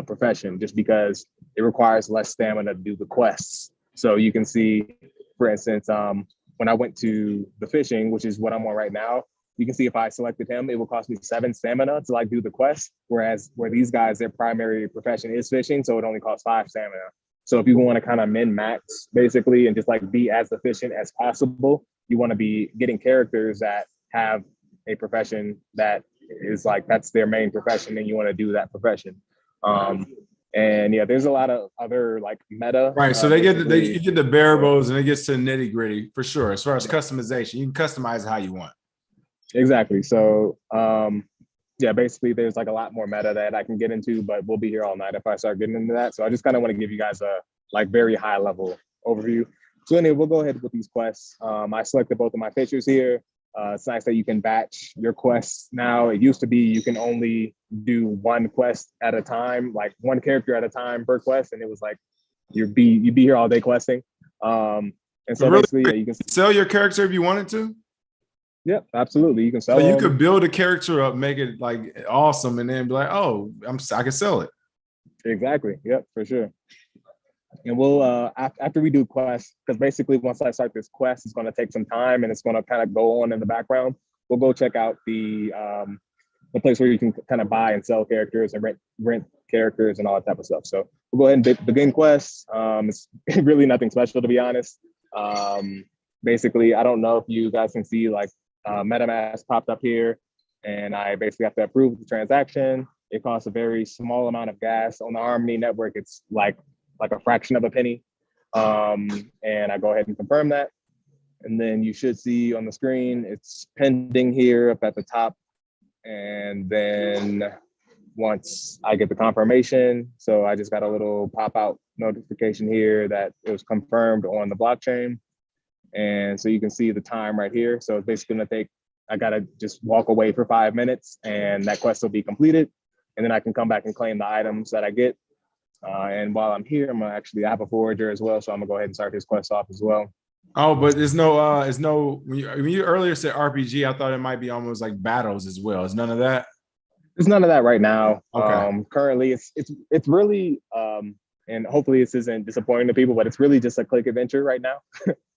S2: profession just because it requires less stamina to do the quests. So you can see, for instance, when I went to the fishing, which is what I'm on right now, you can see if I selected him, it will cost me 7 stamina to like do the quest. Where these guys, their primary profession is fishing, so it only costs 5 stamina. So if you want to kind of min max basically and just like be as efficient as possible, you want to be getting characters that have a profession that is like that's their main profession, and you want to do that profession. And yeah, there's a lot of other like meta.
S1: Right. So you get the bare bones and it gets to the nitty gritty for sure. As far as customization, you can customize it how you want.
S2: Exactly. So yeah, basically there's like a lot more meta that I can get into, but we'll be here all night if I start getting into that. So I just kind of want to give you guys a like very high level overview. So anyway, we'll go ahead with these quests. I selected both of my pictures here. It's nice that you can batch your quests now. It used to be you can only do 1 quest at a time, like 1 character at a time per quest, and it was like you'd be here all day questing. And so really, basically, yeah, you can
S1: sell your character if you wanted to.
S2: Yep, absolutely. You can sell.
S1: So you could build a character up, make it like awesome, and then be like, "Oh, I can sell it."
S2: Exactly. Yep, for sure. And we'll after we do quests, because basically once I start this quest, it's going to take some time and it's going to kind of go on in the background. We'll go check out the place where you can kind of buy and sell characters and rent characters and all that type of stuff. So we'll go ahead and begin quests. It's really nothing special, to be honest. Basically, I don't know if you guys can see like MetaMask popped up here, and I basically have to approve the transaction. It costs a very small amount of gas on the Harmony network. It's like a fraction of a penny. And I go ahead and confirm that. And then you should see on the screen, it's pending here up at the top. And then once I get the confirmation, so I just got a little pop-out notification here that it was confirmed on the blockchain. And so you can see the time right here. So it's basically gonna take, I gotta just walk away for 5 minutes and that quest will be completed. And then I can come back and claim the items that I get. And while I'm here, I'm gonna actually have a forager as well. So I'm gonna go ahead and start his quest off as well.
S1: Oh, but there's no, when you earlier said RPG, I thought it might be almost like battles as well. Is none of that?
S2: There's none of that right now.
S1: Okay.
S2: Currently it's really, and hopefully this isn't disappointing to people, but it's really just a click adventure right now.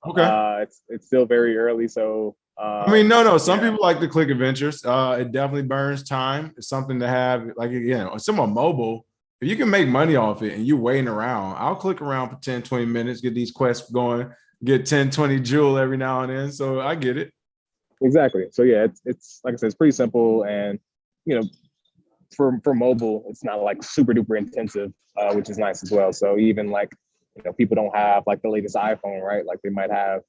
S1: Okay.
S2: It's still very early. So,
S1: I mean, no. Some people like the click adventures. It definitely burns time. It's something to have, like, again, someone mobile. If you can make money off it and you're waiting around, I'll click around for 10, 20 minutes, get these quests going, get 10, 20 jewel every now and then. So I get it.
S2: Exactly. So yeah, it's like I said, it's pretty simple. And, for mobile, it's not like super duper intensive, which is nice as well. So even like, people don't have like the latest iPhone, right? Like they might have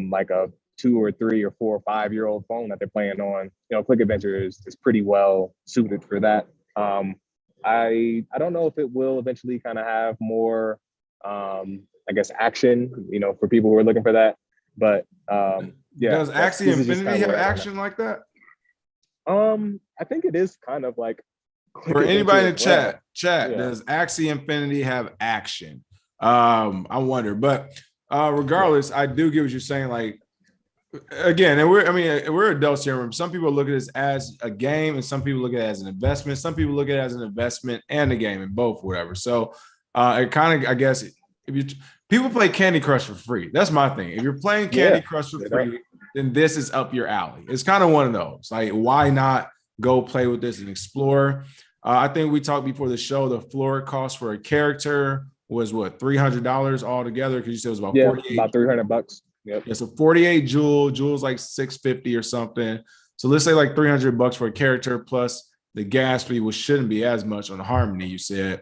S2: like a 2 or 3 or 4 or 5-year-old phone that they're playing on. Click Adventure is pretty well suited for that. I don't know if it will eventually kind of have more, I guess, action, for people who are looking for that. But yeah.
S1: Does Axie Infinity have action like that?
S2: I think it is kind of like
S1: for anybody in the chat. Does Axie Infinity have action? I wonder, but regardless, I do get what you're saying. Like, again, and we're adults here. Some people look at this as a game, and some people look at it as an investment. Some people look at it as an investment and a game, and both, whatever. So it kind of, I guess, if you people play Candy Crush for free, that's my thing. If you're playing Candy Crush for free, then this is up your alley. It's kind of one of those. Like, why not go play with this and explore? I think we talked before the show. The floor cost for a character was what, $300 altogether? Because you said it was about 48.
S2: About $300. Yep.
S1: Yeah, so 48 Jules like 650 or something. So let's say like $300 for a character plus the gas fee, which shouldn't be as much on Harmony, you said.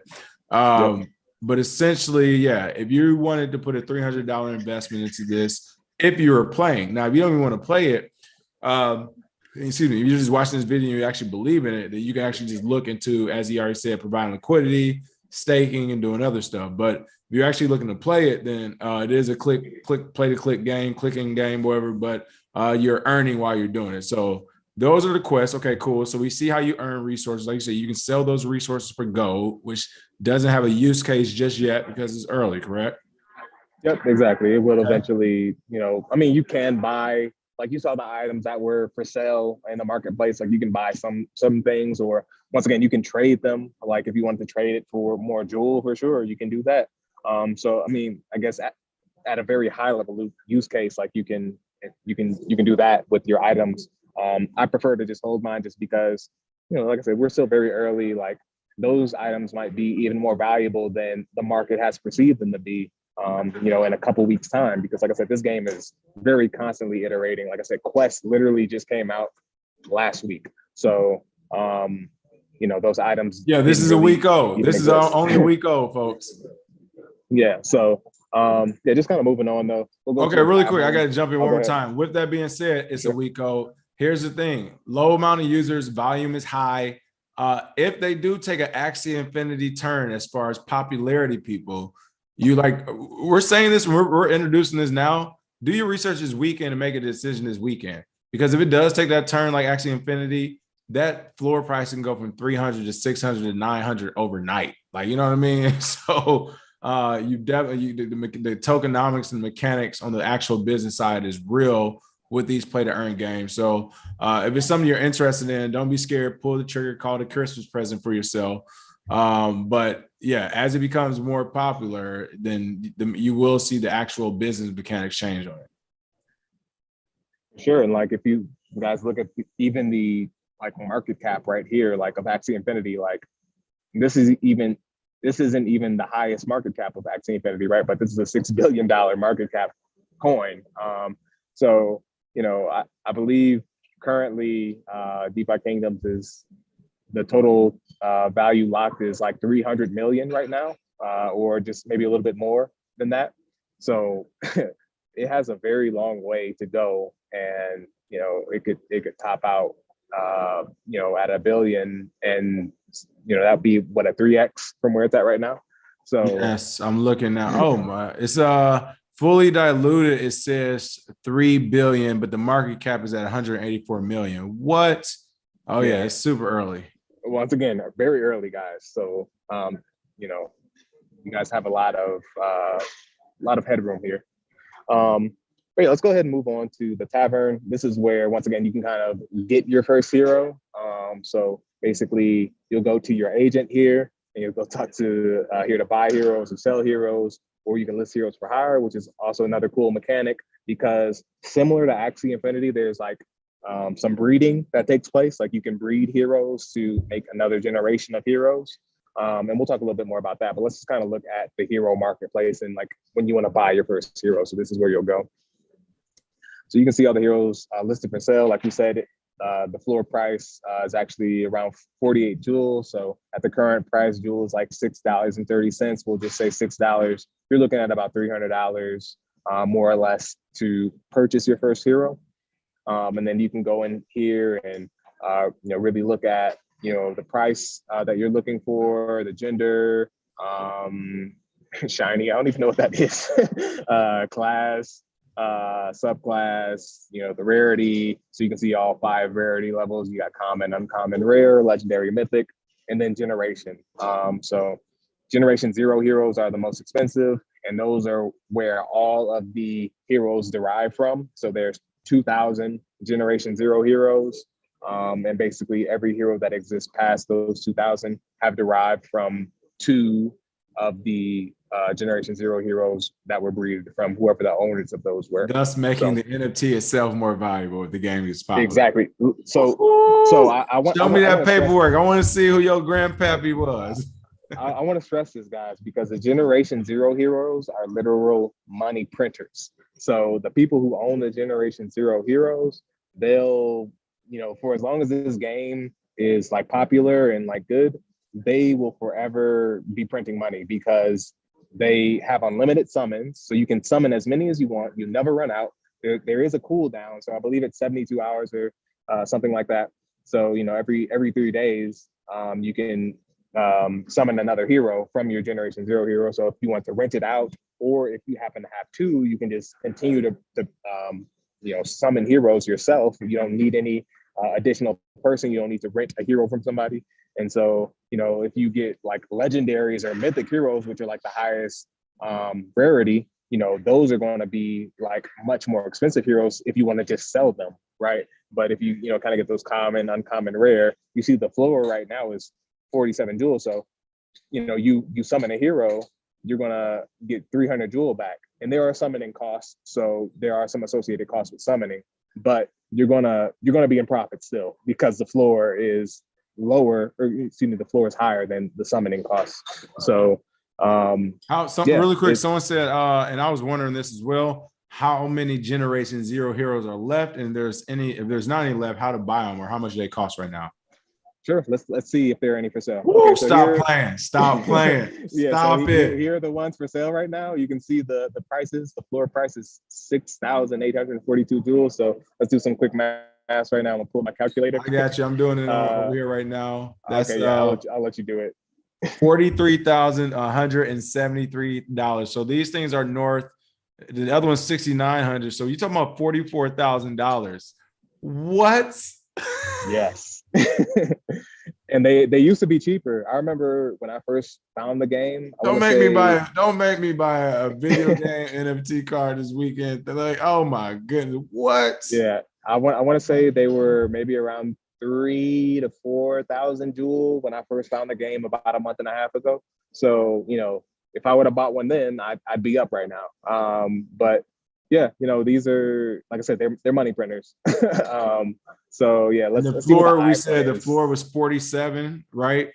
S1: But essentially, yeah, if you wanted to put a $300 investment into this, if you were playing. Now, if you don't even want to play it, excuse me, if you're just watching this video and you actually believe in it, then you can actually just look into, as he already said, providing liquidity, staking, and doing other stuff. But if you're actually looking to play it, then it is a play to click game, clicking game, whatever, but you're earning while you're doing it. So those are the quests. Okay, cool. So we see how you earn resources. Like you said, you can sell those resources for gold, which doesn't have a use case just yet because it's early, correct?
S2: Yep, exactly. It will eventually, you can buy, like you saw the items that were for sale in the marketplace. Like you can buy some things, or once again, you can trade them. Like if you wanted to trade it for more jewel, for sure, you can do that. So I guess at a very high level use case, like you can do that with your items. I prefer to just hold mine just because, like I said, we're still very early. Like those items might be even more valuable than the market has perceived them to be, in a couple weeks time, because like I said, this game is very constantly iterating. Like I said, Quest literally just came out last week. So, those items.
S1: Yeah, this is a week old. This is only a week old, folks.
S2: Yeah. So, just kind of moving on though.
S1: Okay, really quick. I got to jump in one more time. With that being said, it's a week old. Here's the thing. Low amount of users, volume is high. If they do take an Axie Infinity turn as far as popularity, people, we're saying this, we're introducing this now. Do your research this weekend and make a decision this weekend. Because if it does take that turn like Axie Infinity, that floor price can go from 300 to 600 to 900 overnight. Like, you know what I mean? So you definitely, the tokenomics and mechanics on the actual business side is real with these play to earn games. So if it's something you're interested in, don't be scared, pull the trigger, call it a Christmas present for yourself. But yeah, as it becomes more popular, then you will see the actual business mechanics change on it.
S2: Sure. And like, if you guys look at even the like market cap right here, like of Axie Infinity, like this isn't even the highest market cap of Axie Infinity, right? But this is a $6 billion market cap coin. So, I believe currently DeFi Kingdoms is the total value locked is like 300 million right now, or just maybe a little bit more than that. So it has a very long way to go, and it could top out at $1 billion, and that'd be what, a 3x from where it's at right now. So
S1: yes, I'm looking now. Oh my, it's fully diluted. It says 3 billion, but the market cap is at 184 million. What? Oh yeah, it's super early.
S2: Once again, very early, guys. So you guys have a lot of headroom here. But yeah, let's go ahead and move on to the Tavern. This is where, once again, you can kind of get your first hero. So basically, you'll go to your agent here, and you'll go talk to here to buy heroes or sell heroes, or you can list heroes for hire, which is also another cool mechanic, because similar to Axie Infinity, there's like some breeding that takes place. Like you can breed heroes to make another generation of heroes. And we'll talk a little bit more about that, but let's just kind of look at the hero marketplace and like when you want to buy your first hero. So this is where you'll go. So you can see all the heroes listed for sale. Like we said, the floor price is actually around 48 jewels. So at the current price, jewel is like $6.30. We'll just say $6. You're looking at about $300 more or less to purchase your first hero. And then you can go in here and really look at the price that you're looking for, the gender, shiny, I don't even know what that is, class, subclass, the rarity. So you can see all 5 rarity levels. You got common, uncommon, rare, legendary, mythic, and then generation. So generation 0 heroes are the most expensive, and those are where all of the heroes derive from. So there's 2,000 Generation Zero heroes. And basically every hero that exists past those 2,000 have derived from 2 of the Generation Zero heroes that were breeded from whoever the owners of those were.
S1: Thus making the NFT itself more valuable if the game is popular.
S2: Exactly. So I want
S1: show me that paperwork. I want to see who your grandpappy was.
S2: I want to stress this, guys, because the Generation Zero heroes are literal money printers. So the people who own the Generation Zero heroes, they'll, for as long as this game is like popular and like good, they will forever be printing money because they have unlimited summons. So you can summon as many as you want. You never run out. There is a cooldown. So I believe it's 72 hours or something like that. So, every 3 days, you can summon another hero from your Generation Zero hero. So if you want to rent it out, or if you happen to have 2, you can just continue to summon heroes yourself. You don't need any additional person. You don't need to rent a hero from somebody. And so, if you get like legendaries or mythic heroes, which are like the highest rarity, those are going to be like much more expensive heroes if you want to just sell them, right? But if you, kind of get those common, uncommon, rare, you see the floor right now is 47 jewels. So, you summon a hero, you're gonna get 300 jewel back. And there are summoning costs. So there are some associated costs with summoning, but you're gonna be in profit still because the floor is lower, or excuse me, the floor is higher than the summoning costs. So
S1: really quick, someone said, and I was wondering this as well, how many Generation Zero heroes are left, and if there's not any left, how to buy them or how much they cost right now?
S2: Sure. Let's see if there are any for sale.
S1: Woo, okay, so stop playing.
S2: Yeah,
S1: stop it.
S2: Here are the ones for sale right now. You can see the prices. The floor price is 6,842 jewels. So let's do some quick math right now. I'm gonna pull my calculator.
S1: I got you. I'm doing it over here right now.
S2: That's, okay, yeah, I'll let you do it.
S1: $43,173. So these things are north. The other one's 6,900. So you're talking about $44,000. What?
S2: Yes. And they used to be cheaper. I remember when I first found the game.
S1: Don't make me buy a video game NFT card this weekend. They're like, oh my goodness, what?
S2: Yeah, I want to say they were maybe around 3,000 to 4,000 jewel when I first found the game about a month and a half ago. So if I would have bought one then, I'd be up right now. But yeah, these are, like I said, they're money printers. So yeah, let's see what
S1: the floor was 47, right?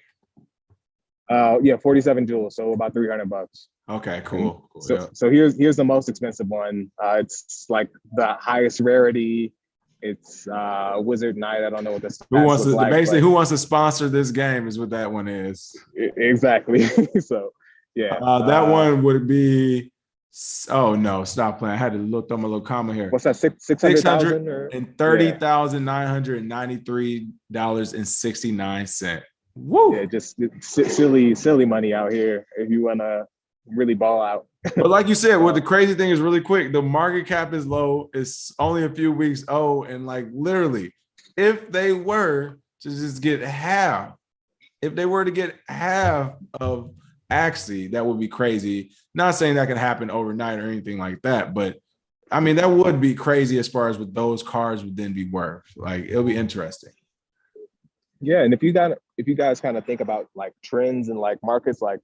S2: Yeah, 47 jewels, so about $300.
S1: Okay, cool.
S2: So here's the most expensive one. It's like the highest rarity. It's Wizard Knight. I don't know what this.
S1: Who wants to sponsor this game is what that one is.
S2: Exactly. So yeah,
S1: that one would be. Oh no! Stop playing. I had to look on my little comment here.
S2: What's that?
S1: $630,993.69. Woo!
S2: Yeah, just silly money out here if you wanna really ball out.
S1: But like you said, what the crazy thing is, really quick, the market cap is low. It's only a few weeks old, and like literally, if they were to just get half, of Axie, that would be crazy. Not saying that can happen overnight or anything like that, but I mean, that would be crazy as far as what those cards would then be worth. Like, it'll be interesting.
S2: Yeah, and if you guys kind of think about like trends and like markets, like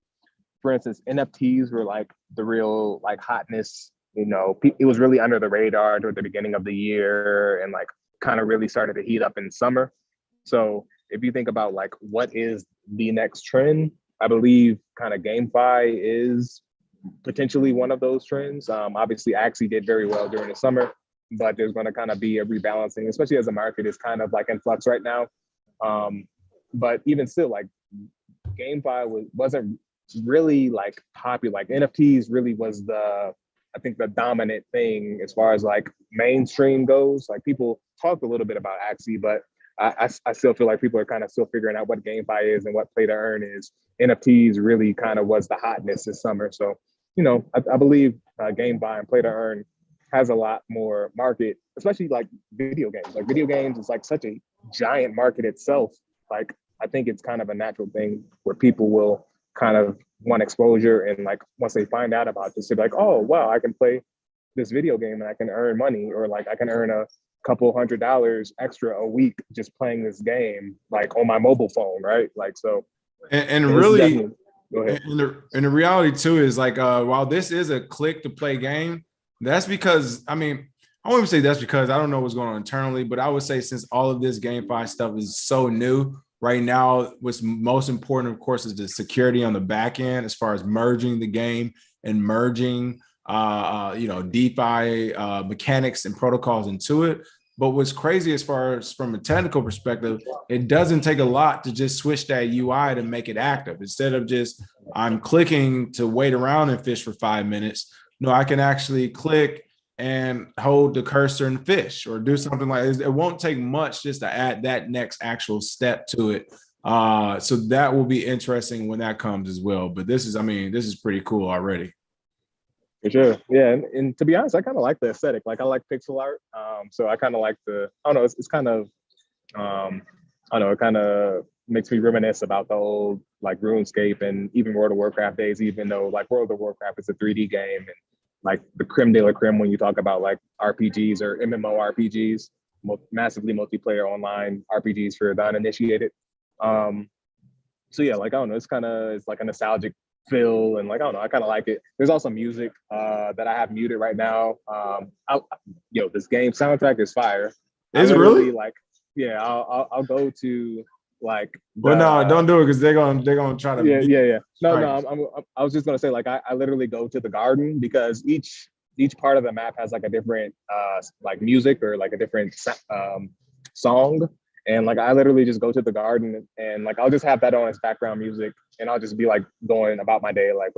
S2: for instance, NFTs were like the real like hotness. It was really under the radar toward the beginning of the year and like kind of really started to heat up in summer. So if you think about like what is the next trend, I believe kind of GameFi is potentially one of those trends. Obviously, Axie did very well during the summer, but there's going to kind of be a rebalancing, especially as the market is kind of like in flux right now. But even still, like GameFi wasn't really like popular. Like NFTs really was the dominant thing as far as like mainstream goes. Like people talked a little bit about Axie, but I still feel like people are kind of still figuring out what GameFi is and what play to earn is. NFTs really kind of was the hotness this summer. So, I believe GameFi and play to earn has a lot more market, especially like video games. Like video games is like such a giant market itself. Like, I think it's kind of a natural thing where people will kind of want exposure. And like, once they find out about this, they're like, oh, wow, I can play this video game and I can earn money, or like I can earn a couple $100 extra a week just playing this game, like on my mobile phone, right? Like, so
S1: And
S2: this is
S1: really,
S2: definitely, go ahead.
S1: and the reality too is like, while this is a click to play game, that's because, I mean, I wouldn't say that's because I don't know what's going on internally, but I would say since all of this GameFi stuff is so new right now, what's most important, of course, is the security on the back end as far as merging the game and merging, DeFi mechanics and protocols into it. But what's crazy as far as from a technical perspective, it doesn't take a lot to just switch that UI to make it active. Instead of just I'm clicking to wait around and fish for 5 minutes, no, I can actually click and hold the cursor and fish or do something like this. It won't take much just to add that next actual step to it. So that will be interesting when that comes as well. But this is pretty cool already.
S2: For sure. Yeah. And to be honest, I kind of like the aesthetic. Like I like pixel art. So I kind of like I don't know, it's kind of, I don't know, it kind of makes me reminisce about the old like RuneScape and even World of Warcraft days, even though like World of Warcraft is a 3D game and like the creme de la creme when you talk about like RPGs or MMORPGs, massively multiplayer online RPGs for the uninitiated. So yeah, like I don't know, it's like a nostalgic feel, and like I don't know, I kind of like it. There's also music that I have muted right now. This game soundtrack is fire.
S1: Is it really?
S2: Like, yeah, I'll go to like
S1: well, no, don't do it because they're gonna try to
S2: yeah. I was just gonna say like I literally go to the garden because each part of the map has like a different like music or like a different song. And like I literally just go to the garden and like I'll just have that on as background music, and I'll just be like going about my day, like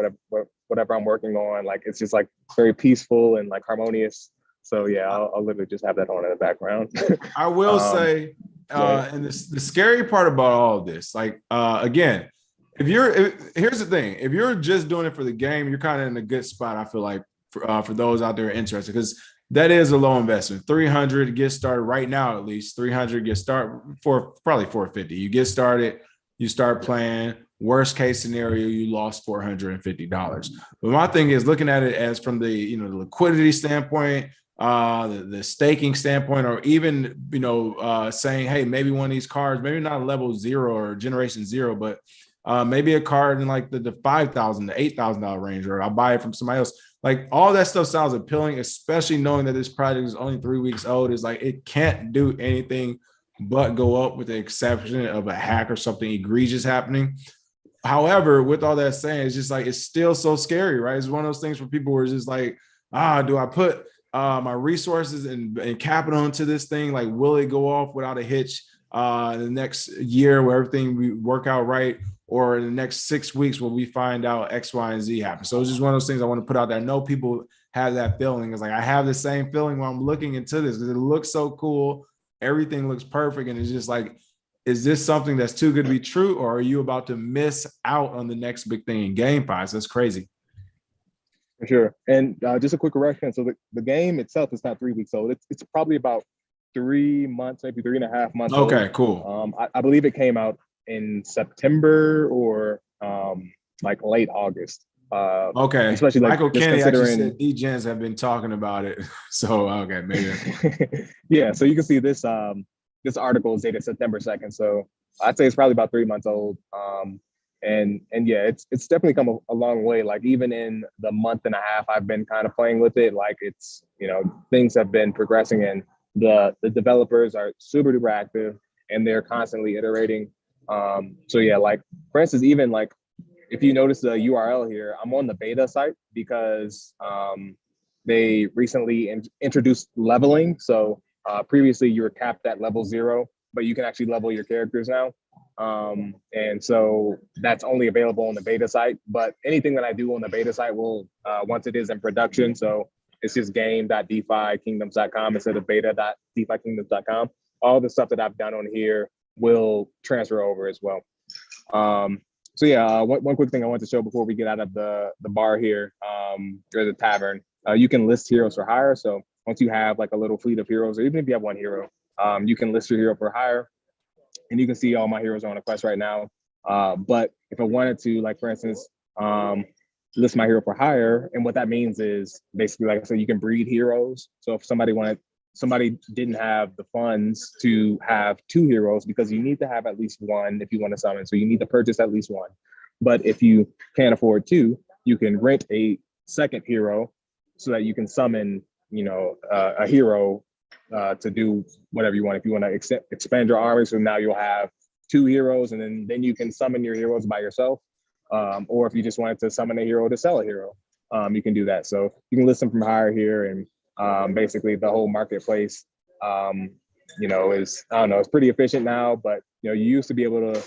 S2: whatever I'm working on. Like it's just like very peaceful and like harmonious. So yeah, I'll literally just have that on in the background.
S1: I will say, and the scary part about all of this, like again, here's the thing, if you're just doing it for the game, you're kind of in a good spot. I feel like for those out there interested, because that is a low investment. 300 to get started right now, at least 300 get started for probably 450. You get started, you start playing. Worst case scenario, you lost $450. But my thing is looking at it as from the the liquidity standpoint, the staking standpoint, or even saying, hey, maybe one of these cards, maybe not level 0 or generation 0, but maybe a card in like the $5,000 to $8,000 range, or I'll buy it from somebody else. Like all that stuff sounds appealing, especially knowing that this project is only 3 weeks old. Is like it can't do anything but go up with the exception of a hack or something egregious happening. However, with all that saying, it's just like it's still so scary, right? It's one of those things where people were just like, do I put my resources and capital into this thing? Like, will it go off without a hitch in the next year where everything we work out right? Or in the next 6 weeks when we find out X, Y, and Z happen. So it's just one of those things I want to put out there. I know people have that feeling. It's like I have the same feeling when I'm looking into this because it looks so cool. Everything looks perfect. And it's just like, is this something that's too good to be true? Or are you about to miss out on the next big thing in GameFi? So that's crazy.
S2: For sure. And just a quick correction. So the game itself is not 3 weeks old. It's probably about 3 months, maybe 3.5 months old.
S1: Okay, cool.
S2: I believe it came out in September or like late August.
S1: Okay.
S2: Especially like
S1: Michael Kenny actually said DGens have been talking about it. So okay, maybe.
S2: Yeah. So you can see this this article is dated September 2nd. So I'd say it's probably about 3 months old. And yeah, it's definitely come a long way. Like even in the month and a half I've been kind of playing with it, like it's things have been progressing, and the developers are super duper active and they're constantly iterating. So yeah, like for instance, even like if you notice the URL here, I'm on the beta site because they recently introduced leveling. So previously you were capped at level 0, but you can actually level your characters now. And so that's only available on the beta site. But anything that I do on the beta site will, once it is in production, so it's just game.defykingdoms.com instead of beta.defykingdoms.com. All the stuff that I've done on here will transfer over as well. So yeah, one quick thing I want to show before we get out of the bar here, or the tavern, you can list heroes for hire. So once you have like a little fleet of heroes, or even if you have one hero, you can list your hero for hire, and you can see all my heroes are on a quest right now. But if I wanted to, like for instance, list my hero for hire. And what that means is basically, like I said, you can breed heroes. So if somebody didn't have the funds to have 2 heroes, because you need to have at least one if you want to summon. So you need to purchase at least one. But if you can't afford 2, you can rent a second hero so that you can summon, a hero to do whatever you want. If you want to expand your army, so now you'll have 2 heroes, and then you can summon your heroes by yourself. Or if you just wanted to summon a hero to sell a hero, you can do that. So you can list them from hire here, and basically the whole marketplace, is, I don't know, it's pretty efficient now. But you used to be able to,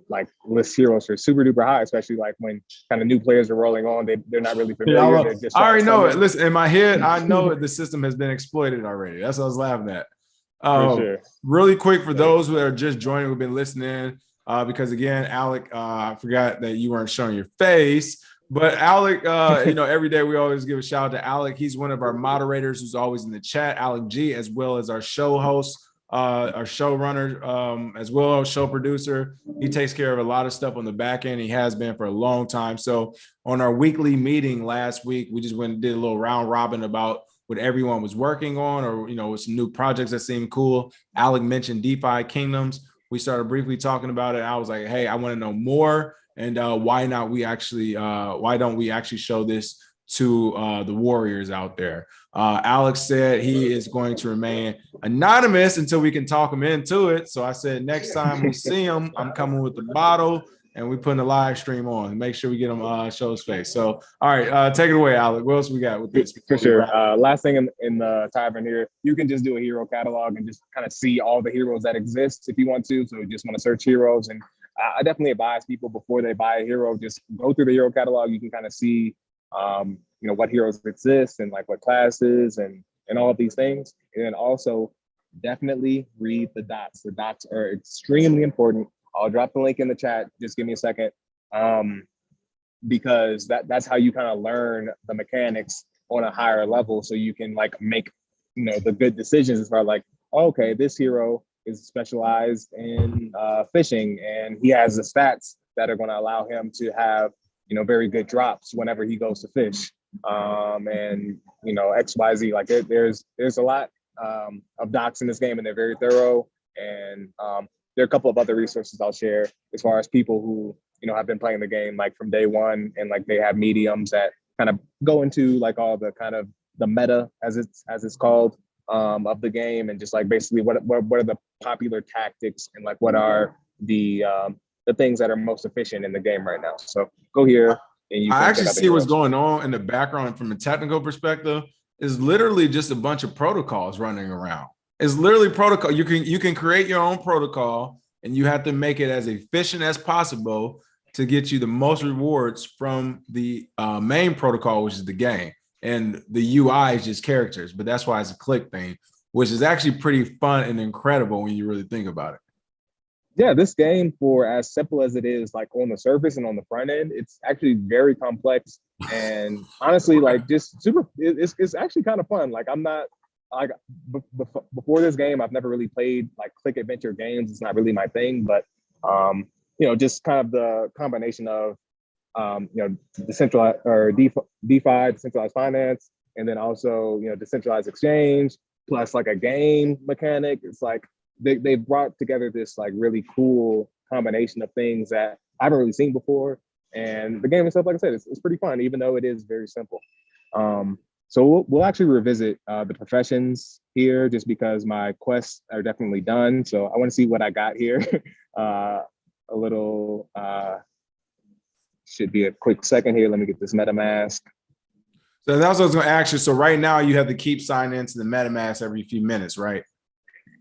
S2: like list heroes for super duper high, especially like when kind of new players are rolling on. They're not really familiar.
S1: Yeah,
S2: They're just
S1: I already know it.
S2: summon.
S1: Listen, in my head, I know the system has been exploited already. That's what I was laughing at.
S2: For sure.
S1: Really quick for those who are just joining, who've been listening, because again, Alec, I forgot that you weren't showing your face, but Alec, every day we always give a shout out to Alec. He's one of our moderators who's always in the chat, Alec G, as well as our show host, our showrunner, as well as show producer. He takes care of a lot of stuff on the back end. He has been for a long time. So on our weekly meeting last week, we just went and did a little round robin about what everyone was working on, or some new projects that seemed cool. Alec mentioned DeFi Kingdoms. We started briefly talking about it. I was like, hey, I want to know more, and why don't we actually show this to the warriors out there? Alex said he is going to remain anonymous until we can talk him into it. So I said, next time we see him, I'm coming with the bottle, and we putting a live stream on. Make sure we get him show his face. So, all right, take it away, Alec. What else we got with this?
S2: For sure. Last thing in the Tavern here, you can just do a hero catalog and just kind of see all the heroes that exist if you want to. So you just want to search heroes. And I definitely advise people before they buy a hero, just go through the hero catalog. You can kind of see, what heroes exist and like what classes and all of these things. And then also definitely read the dots. The dots are extremely important. I'll drop the link in the chat. Just give me a second. Because that's how you kind of learn the mechanics on a higher level. So you can like make, the good decisions as far as like, okay, this hero is specialized in fishing, and he has the stats that are going to allow him to have, very good drops whenever he goes to fish. And, XYZ, like there's a lot of docs in this game, and they're very thorough. And there are a couple of other resources I'll share as far as people who, have been playing the game like from day one, and like they have mediums that kind of go into like all the kind of the meta as it's called of the game, and just like basically what are the popular tactics, and like what are the things that are most efficient in the game right now. So go here and you can
S1: I actually see what's going on in the background from a technical perspective. Is literally just a bunch of protocols running around. It's literally protocol. You can create your own protocol, and you have to make it as efficient as possible to get you the most rewards from the main protocol, which is the game. And the UI is just characters, but that's why it's a click thing, which is actually pretty fun and incredible when you really think about it.
S2: Yeah, this game, for as simple as it is, like on the surface and on the front end, it's actually very complex. And honestly, like just super, it's actually kind of fun. Like I'm not, like before this game, I've never really played like click adventure games. It's not really my thing, but just kind of the combination of decentralized or DeFi, decentralized finance, and then also decentralized exchange plus like a game mechanic. It's like they brought together this like really cool combination of things that I haven't really seen before. And the game itself, like I said, it's pretty fun, even though it is very simple. So we'll actually revisit the professions here, just because my quests are definitely done. So I want to see what I got here. A little, should be a quick second here. Let me get this MetaMask.
S1: So that's what I was going to ask you. So right now you have to keep signing into the MetaMask every few minutes, right?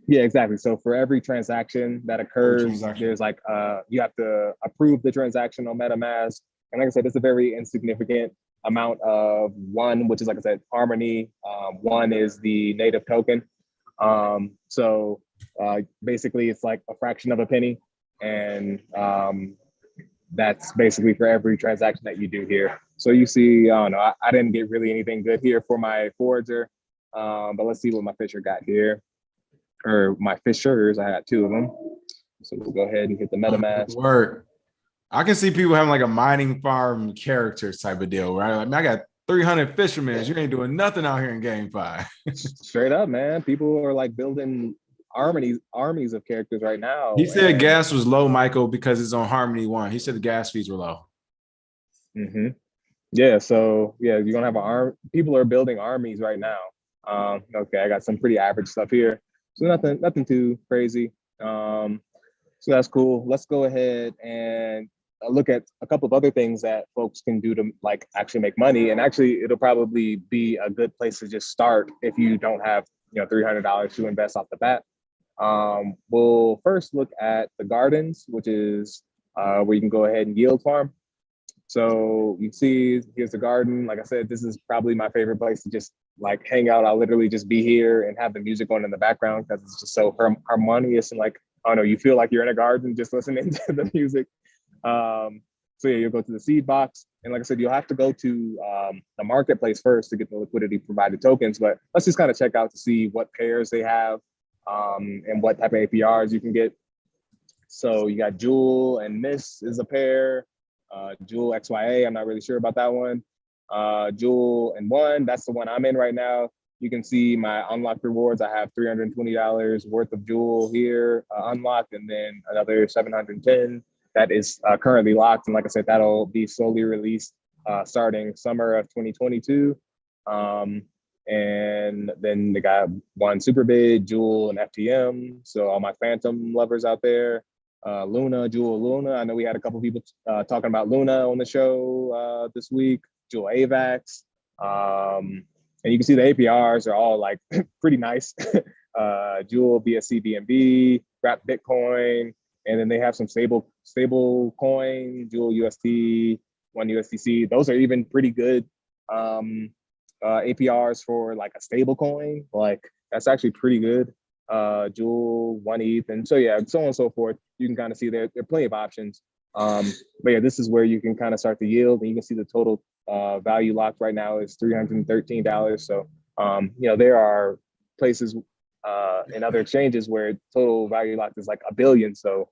S2: Yeah, exactly. So for every transaction that occurs, there's like, you have to approve the transaction on MetaMask. And like I said, it's a very insignificant amount of one, which is, like I said, Harmony. One is the native token. So basically it's like a fraction of a penny. And that's basically for every transaction that you do here. So you see, I don't know, I didn't get really anything good here for my forager, but let's see what my fisher got here. Or my fishers, I had 2 of them. So we'll go ahead and hit the MetaMask.
S1: Word. I can see people having like a mining farm characters type of deal, right? Like, man, I got 300 fishermen. You ain't doing nothing out here in GameFi.
S2: Straight up, man. People are like building armies of characters right
S1: He
S2: now.
S1: said
S2: And
S1: gas was low, Michael, because it's on Harmony One. He said the gas fees were low.
S2: mhm. Yeah, so yeah, you're gonna have people are building armies right now. Okay, I got some pretty average stuff here. So nothing too crazy. So that's cool. Let's go ahead and look at a couple of other things that folks can do to like actually make money. And actually, it'll probably be a good place to just start if you don't have $300 to invest off the bat. We'll first look at the gardens, which is where you can go ahead and yield farm. So you see, here's the garden. Like I said, this is probably my favorite place to just like hang out. I'll literally just be here and have the music on in the background because it's just so harmonious and like, I don't know, you feel like you're in a garden just listening to the music. So yeah, you'll go to the seed box. And like I said, you'll have to go to the marketplace first to get the liquidity provided tokens. But let's just kind of check out to see what pairs they have and what type of APRs you can get. So you got Jewel and Miss is a pair. Jewel XYA, I'm not really sure about that one. Jewel and One, that's the one I'm in right now. You can see my unlocked rewards. I have $320 worth of Jewel here unlocked, and then another 710 that is currently locked. And like I said, that'll be slowly released starting summer of 2022. And then they got One Super Bid, Jewel, and FTM. So all my Phantom lovers out there. Luna, Jewel Luna. I know we had a couple people talking about Luna on the show this week. Jewel AVAX. And you can see the APRs are all like pretty nice. Jewel BSC BNB, Wrap Bitcoin, and then they have some stable coin, Jewel UST, One USDC. Those are even pretty good APRs for like a stable coin. Like that's actually pretty good. Jewel, One ETH, and so yeah, so on and so forth. You can kind of see there are plenty of options. But yeah, this is where you can kind of start to yield, and you can see the total value locked right now is $313. So there are places and other exchanges where total value locked is like a billion. So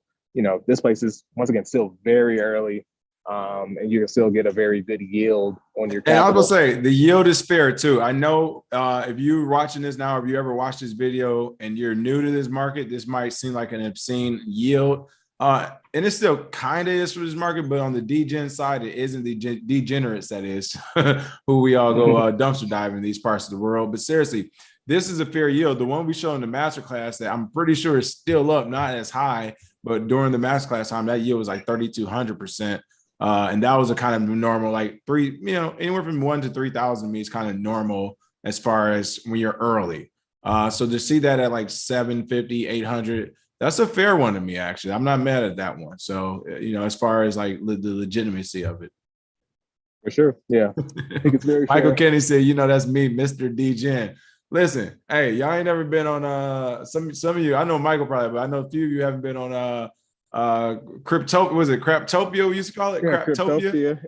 S2: this place is once again still very early. And you can still get a very good yield on your capital.
S1: And I was gonna say the yield is fair too. I know if you're watching this now, if you ever watched this video and you're new to this market, this might seem like an obscene yield. And it still kind of is for this market, but on the degen side, it isn't the degenerates that is who we all go dumpster dive in these parts of the world. But seriously, this is a fair yield. The one we showed in the masterclass that I'm pretty sure is still up, not as high, but during the masterclass time, that yield was like 3,200%. And that was a kind of normal, like anywhere from 1 to 3,000 means kind of normal as far as when you're early. So to see that at like 750, 800, that's a fair one to me, actually. I'm not mad at that one. So, as far as like the legitimacy of it.
S2: For sure. Yeah. I think it's very
S1: Michael
S2: fair.
S1: Kenny said, that's me, Mr. DGen. Listen, hey, y'all ain't never been on some of you, I know Michael probably, but I know a few of you haven't been on Cryptopia, was it Craptopia we used to call it?
S2: Yeah,
S1: Cryptopia.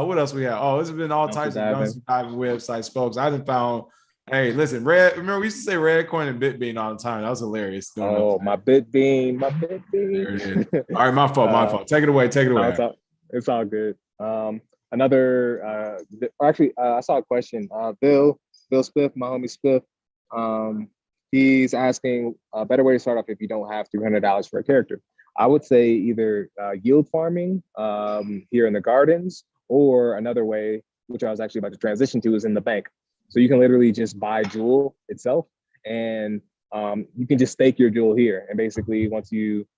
S1: What else we have? Oh, it's been all types of dumpster diving websites, folks. I haven't found. Hey, listen, remember we used to say Redcoin and Bitbean all the time. That was hilarious.
S2: Oh, my Bitbean.
S1: There it is. All right, my fault. Take it away.
S2: It's all good. I saw a question. Bill Spiff, my homie Spiff. He's asking a better way to start off if you don't have $300 for a character. I would say either yield farming here in the gardens, or another way, which I was actually about to transition to, is in the bank. So you can literally just buy Jewel itself, and you can just stake your Jewel here. And basically, once you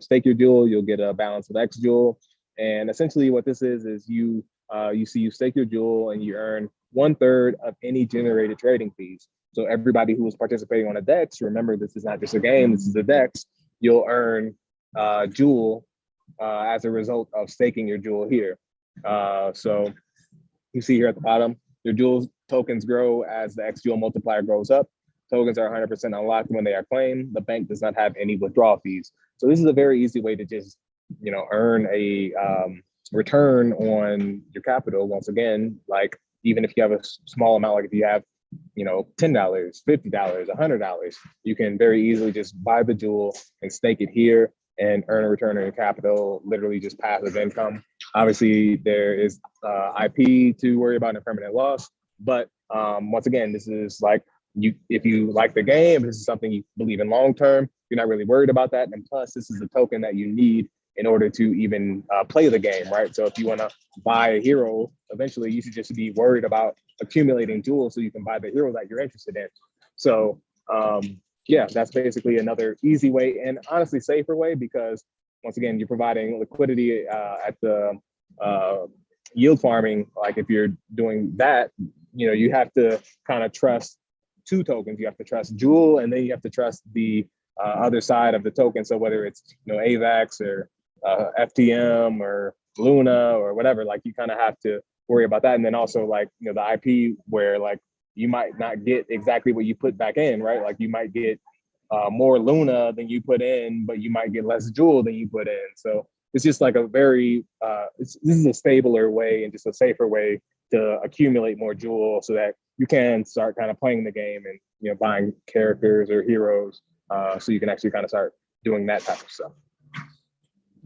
S2: stake your Jewel, you'll get a balance of X Jewel. And essentially, what this is you stake your Jewel and you earn 1/3 of any generated trading fees. So everybody who is participating on a DEX, remember this is not just a game, this is a DEX. You'll earn Jewel as a result of staking your Jewel here. So you see here at the bottom, your Jewel tokens grow as the X Jewel multiplier grows up. Tokens are 100% unlocked when they are claimed. The bank does not have any withdrawal fees. So this is a very easy way to just, earn a return on your capital. Once again, like even if you have a small amount, like if you have, $10, $50, $100, you can very easily just buy the Jewel and stake it here. and earn a return on your capital, literally just passive income. Obviously, there is IP to worry about and permanent loss. But once again, this is like if you like the game, this is something you believe in long term, you're not really worried about that. And plus, this is a token that you need in order to even play the game, right? So if you want to buy a hero, eventually you should just be worried about accumulating jewels so you can buy the hero that you're interested in. So yeah, that's basically another easy way and honestly safer way, because once again, you're providing liquidity at the yield farming. Like if you're doing that, you have to kind of trust two tokens. You have to trust Jewel, and then you have to trust the other side of the token. So whether it's AVAX or FTM or Luna or whatever, like you kind of have to worry about that. And then also like the IP, where like you might not get exactly what you put back in, right? Like you might get more Luna than you put in, but you might get less Jewel than you put in. So it's just like a very this is a stabler way and just a safer way to accumulate more Jewel, so that you can start kind of playing the game and buying characters or heroes, so you can actually kind of start doing that type of stuff.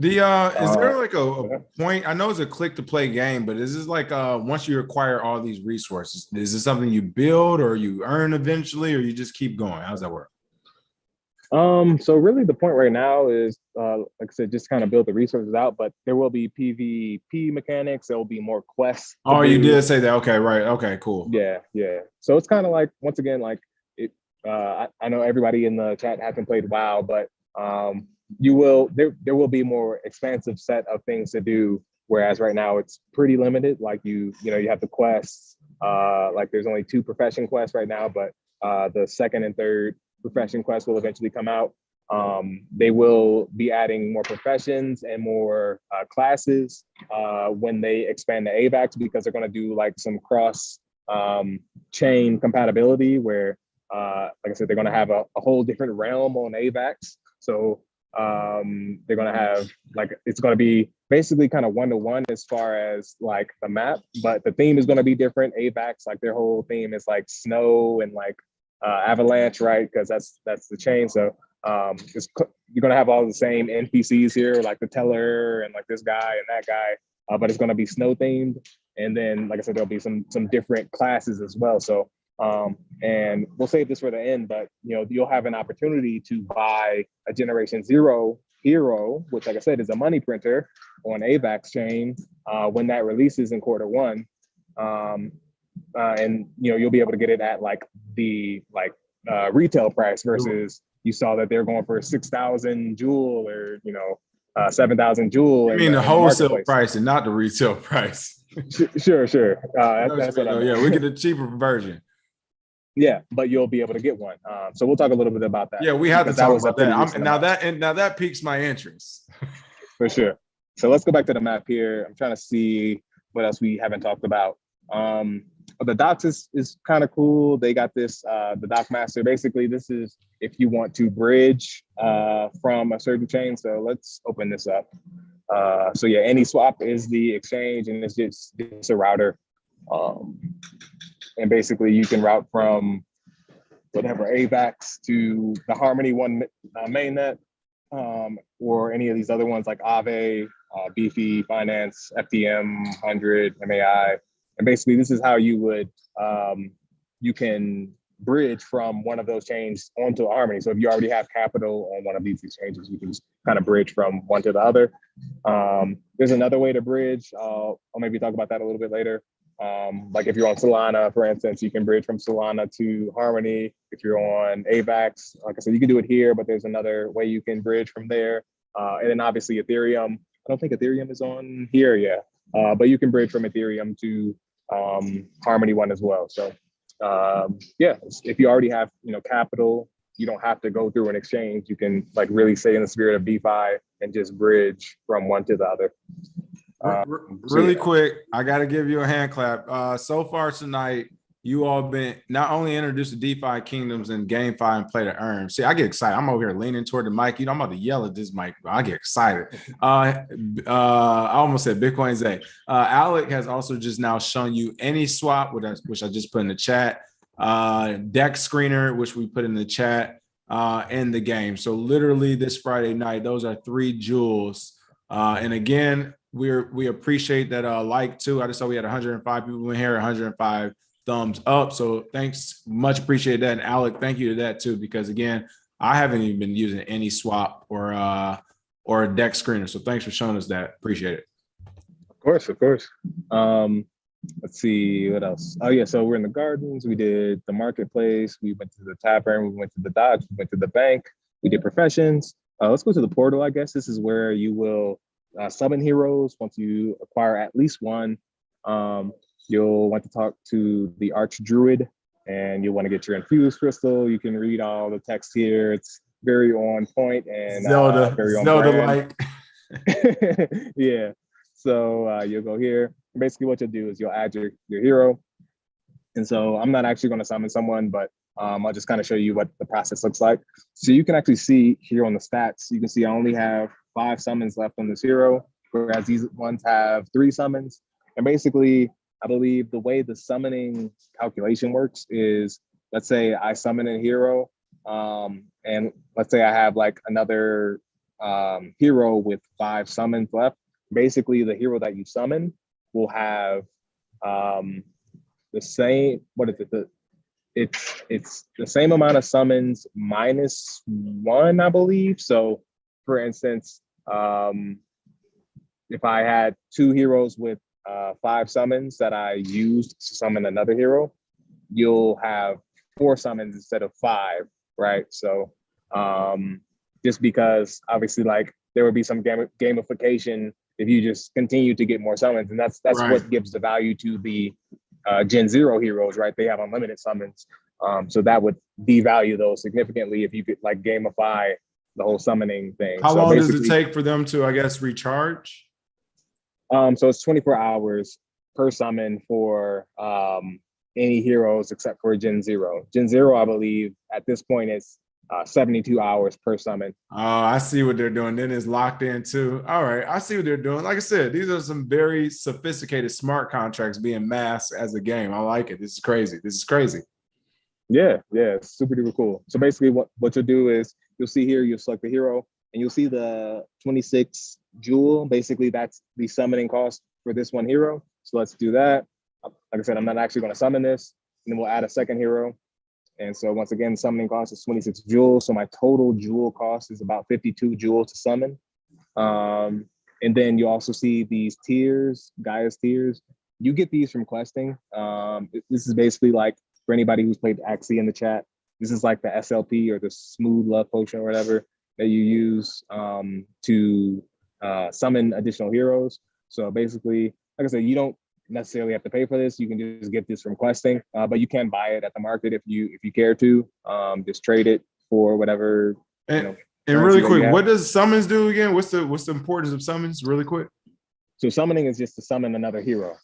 S1: Is there like a point? I know it's a click to play game, but is this like once you acquire all these resources, is this something you build or you earn eventually, or you just keep going? How does that work?
S2: So really the point right now is, like I said, just kind of build the resources out, but there will be PvP mechanics. There will be more quests.
S1: Oh, you did say that. Okay, right. Okay, cool.
S2: Yeah. So it's kind of like, once again, like it, I know everybody in the chat hasn't played WoW, but there will be more expansive set of things to do. Whereas right now it's pretty limited. Like you have the quests, like there's only 2 profession quests right now, but the second and third profession quest will eventually come out. They will be adding more professions and more classes when they expand the AVAX, because they're going to do like some cross chain compatibility where, like I said, they're going to have a whole different realm on AVAX. So they're going to have it's going to be basically kind of 1-to-1 as far as like the map, but the theme is going to be different. AVAX, like their whole theme is like snow and like Avalanche, right? Because that's the chain. So you're gonna have all the same NPCs here, like the teller and like this guy and that guy, but it's gonna be snow themed. And then, like I said, there'll be some different classes as well. So and we'll save this for the end, but you'll have an opportunity to buy a Generation 0 hero, which, like I said, is a money printer on AVAX chain when that releases in Q1. And you'll be able to get it at like the retail price, versus you saw that they're going for 6,000 Jewel or 7,000 Jewel.
S1: I mean the wholesale price and not the retail price.
S2: Sure. That's what I mean.
S1: Yeah, we get a cheaper version.
S2: Yeah, but you'll be able to get one. So we'll talk a little bit about that.
S1: Yeah, we have to talk about that. Now that piques my interest. For
S2: sure. So let's go back to the map here. I'm trying to see what else we haven't talked about. The docs is kind of cool. They got this, the doc master. Basically, this is if you want to bridge from a certain chain. So let's open this up. So yeah, AnySwap is the exchange, and it's a router. And basically you can route from whatever AVAX to the Harmony One mainnet, or any of these other ones like Aave, Beefy, Finance, FTM, 100, MAI. And basically this is how you would, you can bridge from one of those chains onto Harmony. So if you already have capital on one of these exchanges, you can just kind of bridge from one to the other. There's another way to bridge. I'll maybe talk about that a little bit later. Like if you're on Solana, for instance, you can bridge from Solana to Harmony. If you're on AVAX, like I said, you can do it here, but there's another way you can bridge from there. And then obviously Ethereum. I don't think Ethereum is on here yet, but you can bridge from Ethereum to Harmony One as well. So yeah, if you already have capital, you don't have to go through an exchange. You can like really stay in the spirit of DeFi and just bridge from one to the other.
S1: Really quick, I got to give you a hand clap. So far tonight, you all been not only introduced to DeFi Kingdoms and GameFi and play to earn. See, I get excited. I'm over here leaning toward the mic. I'm about to yell at this mic, but I get excited. I almost said Bitcoin Zay. Alec has also just now shown you AnySwap, which I just put in the chat. Deck Screener, which we put in the chat. in the game. So literally this Friday night, those are 3 jewels. And again, we appreciate that like too. I just saw we had 105 people in here, 105 thumbs up. So thanks, much appreciate that. And Alec, thank you to that too, because again, I haven't even been using any swap or a deck screener. So thanks for showing us that. Appreciate it.
S2: Of course. Let's see what else. Oh yeah, so we're in the gardens. We did the marketplace. We went to the tavern. We went to the Dodge. We went to the bank. We did professions. Let's go to the portal. I guess this is where you will summon heroes. Once you acquire at least one, you'll want to talk to the arch druid, and you'll want to get your infused crystal. You can read all the text here. It's very on point and very on brand. Zelda-like. Yeah. So you'll go here. Basically, what you'll do is you'll add your hero. And so I'm not actually going to summon someone, but I'll just kind of show you what the process looks like. So you can actually see here on the stats, you can see I only have 5 summons left on this hero, whereas these ones have 3 summons. And basically, I believe the way the summoning calculation works is, let's say I summon a hero, and let's say I have like another hero with 5 summons left. Basically, the hero that you summon will have the same, what is it? It's the same amount of summons minus 1, I believe. So for instance, if I had 2 heroes with 5 summons that I used to summon another hero, you'll have 4 summons instead of 5, right? So just because obviously like there would be some gamification if you just continue to get more summons, and that's right. What gives the value to the Gen 0 heroes, right? They have unlimited summons. So that would devalue those significantly if you could like gamify the whole summoning thing.
S1: How long does it take for them to, I guess, recharge?
S2: So it's 24 hours per summon for any heroes except for Gen 0. Gen 0, I believe, at this point is 72 hours per summon.
S1: Oh, I see what they're doing. Then it's locked in too. All right, I see what they're doing. Like I said, these are some very sophisticated smart contracts being masked as a game. I like it. This is crazy. This is crazy.
S2: Yeah, it's super duper cool. So basically what you'll do is you'll see here, you'll select the hero and you'll see the 26 jewel. Basically, that's the summoning cost for this one hero. So let's do that. Like I said, I'm not actually going to summon this. And then we'll add a second hero. And so once again, summoning cost is 26 jewels. So my total jewel cost is about 52 jewels to summon. And then you also see these tiers, Gaia's tiers. You get these from questing. This is basically like, for anybody who's played Axie in the chat, this is like the SLP or the smooth love potion or whatever that you use to summon additional heroes. So basically, like I said, you don't necessarily have to pay for this. You can just get this from questing, but you can buy it at the market if you care to. Just trade it for whatever.
S1: And really quick, what does summons do again? What's the importance of summons? Really quick.
S2: So summoning is just to summon another hero.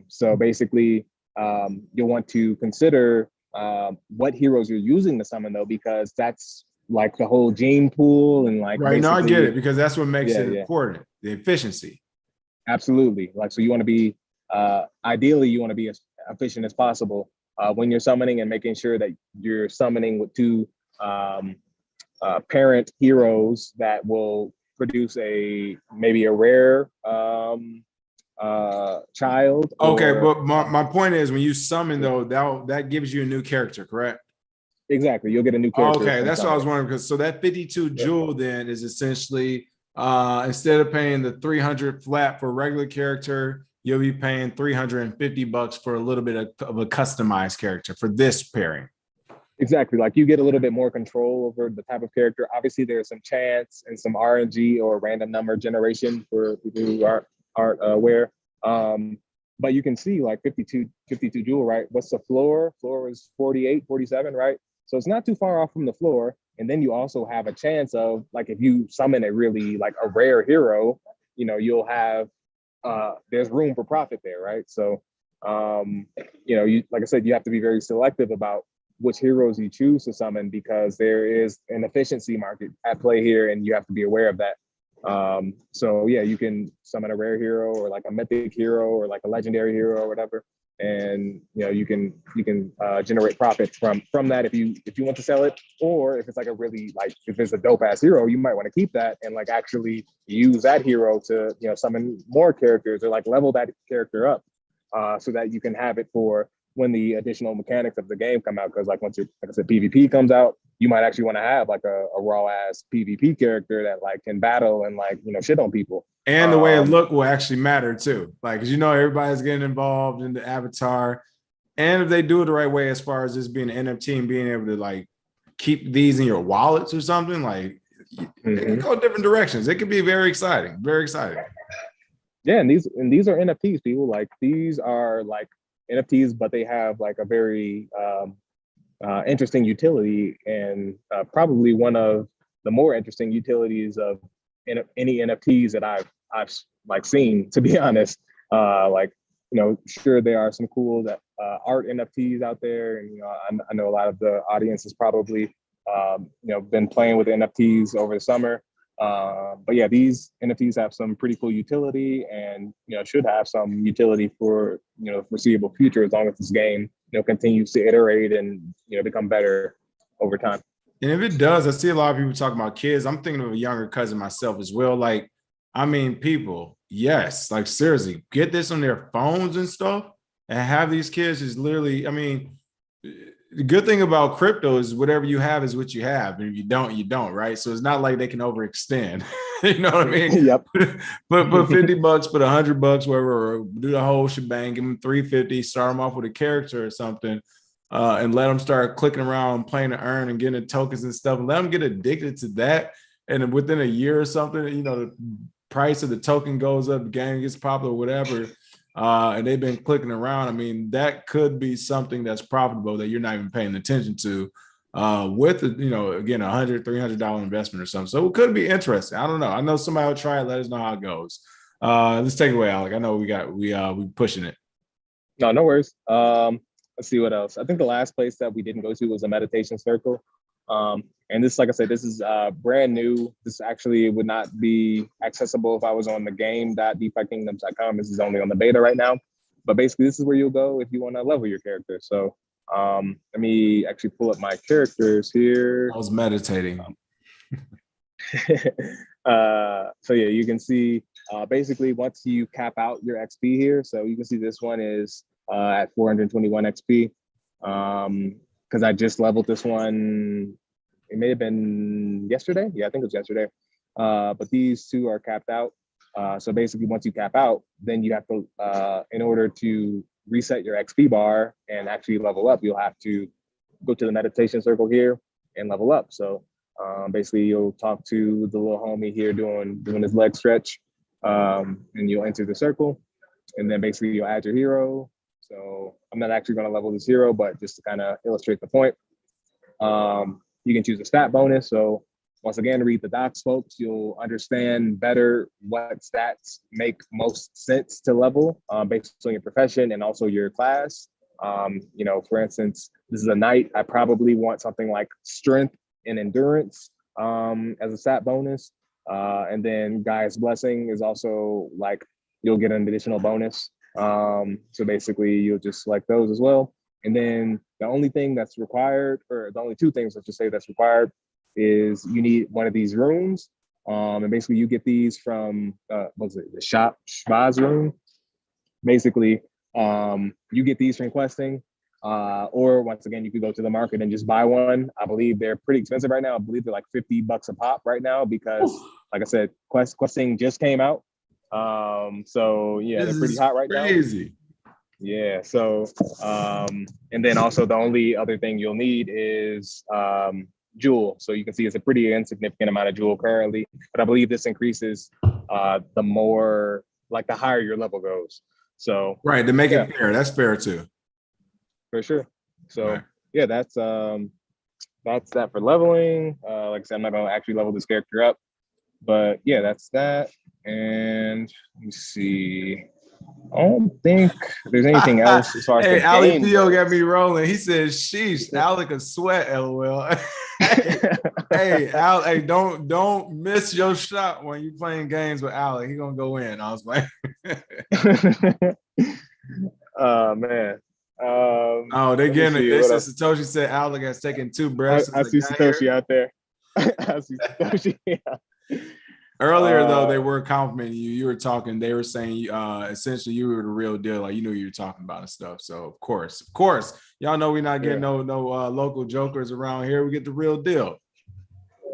S2: So basically, you'll want to consider what heroes you're using to summon though, because that's like the whole gene pool and like.
S1: Right. No, I get it, because that's what makes it important. The efficiency.
S2: Absolutely. Like, so you want to be, ideally you want to be as efficient as possible when you're summoning, and making sure that you're summoning with 2 parent heroes that will produce maybe a rare child.
S1: Okay, but my point is, when you summon though, that gives you a new character, correct?
S2: Exactly, you'll get a new character.
S1: Okay, that's what I was wondering, because so that 52 jewel then is essentially instead of paying the 300 flat for a regular character, you'll be paying $350 for a little bit of a customized character for this pairing.
S2: Exactly, like you get a little bit more control over the type of character. Obviously, there's some chance and some RNG or random number generation for people who aren't aware. But you can see like 52 jewel, right? What's the floor? Floor is 48, 47, right? So it's not too far off from the floor. And then you also have a chance of, like, if you summon a really like a rare hero, you'll have there's room for profit there, right? So you, like I said, you have to be very selective about which heroes you choose to summon, because there is an efficiency market at play here, and you have to be aware of that. So yeah, you can summon a rare hero or like a mythic hero or like a legendary hero or whatever. and you can generate profits from that if you want to sell it, or if it's like a really like if it's a dope ass hero, you might want to keep that and like actually use that hero to summon more characters or like level that character up, so that you can have it for when the additional mechanics of the game come out. Because like once like I said, PvP comes out, you might actually want to have like a raw ass PvP character that like can battle and like shit on people.
S1: And the way it look will actually matter too. Like, cause everybody's getting involved in the avatar. And if they do it the right way, as far as this being an NFT and being able to like keep these in your wallets or something, like it can go different directions. It could be very exciting, very exciting.
S2: Yeah, and these are NFTs, people. Like these are like NFTs, but they have like a very interesting utility, and probably one of the more interesting utilities of any NFTs that I've like seen, to be honest. Like sure, there are some cool art NFTs out there, and I know a lot of the audience has probably been playing with NFTs over the summer. But yeah, these NFTs have some pretty cool utility, and should have some utility for foreseeable future, as long as this game continues to iterate and become better over time.
S1: And if it does, I see a lot of people talking about kids. I'm thinking of a younger cousin myself as well. Like, I mean, people, yes, like seriously, get this on their phones and stuff, and have these kids is literally, I mean, the good thing about crypto is whatever you have is what you have. And if you don't, you don't, right? So it's not like they can overextend. You know what I mean?
S2: Yep.
S1: Put $50, put $100, whatever, or do the whole shebang, give them $350, start them off with a character or something, and let them start clicking around, playing to earn and getting tokens and stuff, and let them get addicted to that. And then within a year or something, the price of the token goes up, the game gets popular, whatever. And they've been clicking around. I mean, that could be something that's profitable that you're not even paying attention to, with again, $100-$300 investment or something. So it could be interesting. I don't know. I know somebody will try it. Let us know how it goes. Let's take it away, Alec. I know we pushing it.
S2: No worries. Let's see what else. I think the last place that we didn't go to was a meditation circle. And this, like I said, this is brand new. This actually would not be accessible if I was on the game.defykingdoms.com. This is only on the beta right now. But basically, this is where you'll go if you want to level your character. So let me actually pull up my characters here.
S1: I was meditating.
S2: So yeah, you can see basically once you cap out your XP here. So you can see this one is at 421 XP. Because I just leveled this one. It may have been yesterday. Yeah, I think it was yesterday. But these two are capped out. So basically, once you cap out, then you have to, in order to reset your XP bar and actually level up, you'll have to go to the meditation circle here and level up. So basically, you'll talk to the little homie here doing his leg stretch, and you'll enter the circle, and then basically you'll add your hero. So I'm not actually going to level this hero, but just to kind of illustrate the point, you can choose a stat bonus. So once again, read the docs, folks. You'll understand better what stats make most sense to level based on your profession and also your class. For instance, this is a knight. I probably want something like strength and endurance as a stat bonus. And then Gaia's Blessing is also like, you'll get an additional bonus. So basically you'll just select those as well. And then the only thing that's required, or the only two things let's just say that's required, is you need one of these rooms. And basically you get these from the shop Schwaz room. Basically, you get these from questing. Or once again, you could go to the market and just buy one. I believe they're pretty expensive right now. I believe they're like $50 a pop right now because, like I said, questing just came out. So yeah, they're pretty hot right now.
S1: Crazy.
S2: Yeah. So, and then also the only other thing you'll need is jewel. So you can see it's a pretty insignificant amount of jewel currently, but I believe this increases the more, like the higher your level goes. So
S1: right, to make it fair, that's fair too.
S2: For sure. So yeah, that's that for leveling. Like I said, I'm not gonna actually level this character up, but yeah, that's that. And let me see. I don't think there's anything else as far as
S1: hey, Ali Theo got me rolling. He says, "Sheesh, Alec a sweat, lol." Hey, Alec, hey, don't miss your shot when you playing games with Alec. He gonna go in. I was like,
S2: Man.
S1: Oh, they
S2: Let me
S1: getting it.
S2: see
S1: They
S2: what
S1: said
S2: else.
S1: Satoshi said Alec has taken 2 breaths since
S2: I
S1: they
S2: see
S1: got here.
S2: Satoshi out there. I see Satoshi. Yeah.
S1: Earlier though,
S2: Uh,
S1: they were complimenting you. You were talking. They were saying essentially you were the real deal. Like you knew what you were talking about and stuff. So of course, y'all know we're not getting
S2: yeah.
S1: no local jokers around here. We get the real deal.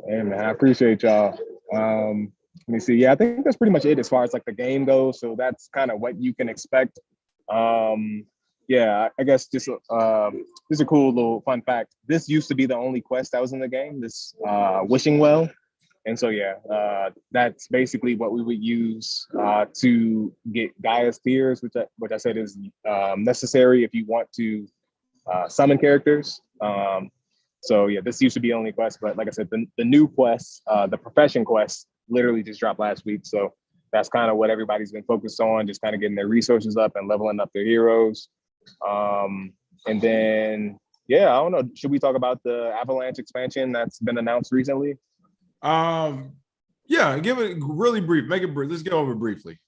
S2: Hey man, I appreciate y'all. Let me see. Yeah, I think that's pretty much it as far as like the game goes. So that's kind of what you can expect. Um, yeah, I guess just a cool little fun fact. This used to be the only quest that was in the game. This wishing well, and so yeah, that's basically what we would use to get Gaia's tears, which I said is necessary if you want to summon characters. So yeah, this used to be only quest, but like I said, the new quest, the profession quest, literally just dropped last week. So that's kind of what everybody's been focused on, just kind of getting their resources up and leveling up their heroes. And then yeah, I don't know. Should we talk about the Avalanche expansion that's been announced recently?
S1: Um, yeah, give it really brief. Make it brief. Let's go over it briefly.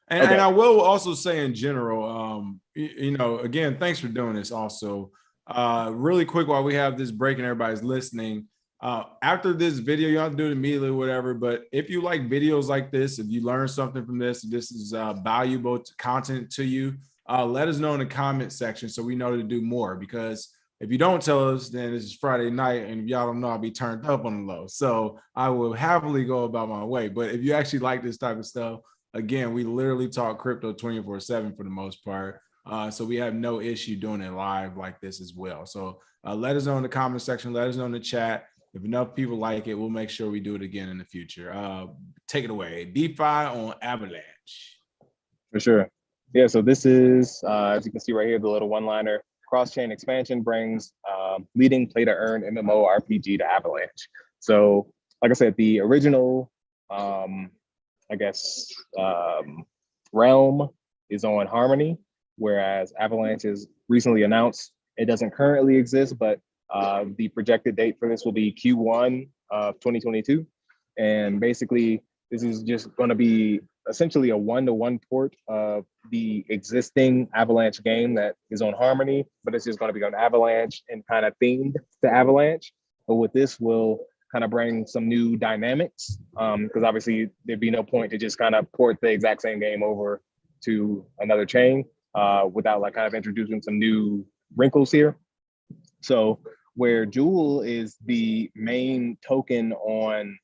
S1: And
S2: Okay.
S1: I will also say in general, again, thanks for doing this also. Really quick while we have this break and everybody's listening. After this video, you don't have to do it immediately or whatever, but if you like videos like this, if you learn something from this, if this is valuable content to you, let us know in the comment section so we know to do more, because if you don't tell us, then this is Friday night, and if y'all don't know, I'll be turned up on the low. So I will happily go about my way. But if you actually like this type of stuff, again, we literally talk crypto 24/7 for the most part. So we have no issue doing it live like this as well. So let us know in the comment section. Let us know in the chat. If enough people like it, we'll make sure we do it again in the future. Take it away. DeFi on Avalanche.
S2: For sure. Yeah, so this is, as you can see right here, the little one-liner. Cross-chain expansion brings leading play-to-earn MMORPG to Avalanche. So, like I said, the original, I guess, realm is on Harmony, whereas Avalanche is recently announced. It doesn't currently exist, but the projected date for this will be Q1 of 2022. And basically, this is just going to be essentially a one-to-one port of the existing Avalanche game that is on Harmony, but it's just going to be on Avalanche and kind of themed to Avalanche. But with this, we'll kind of bring some new dynamics, because obviously there'd be no point to just kind of port the exact same game over to another chain without like kind of introducing some new wrinkles here. So where Jewel is the main token on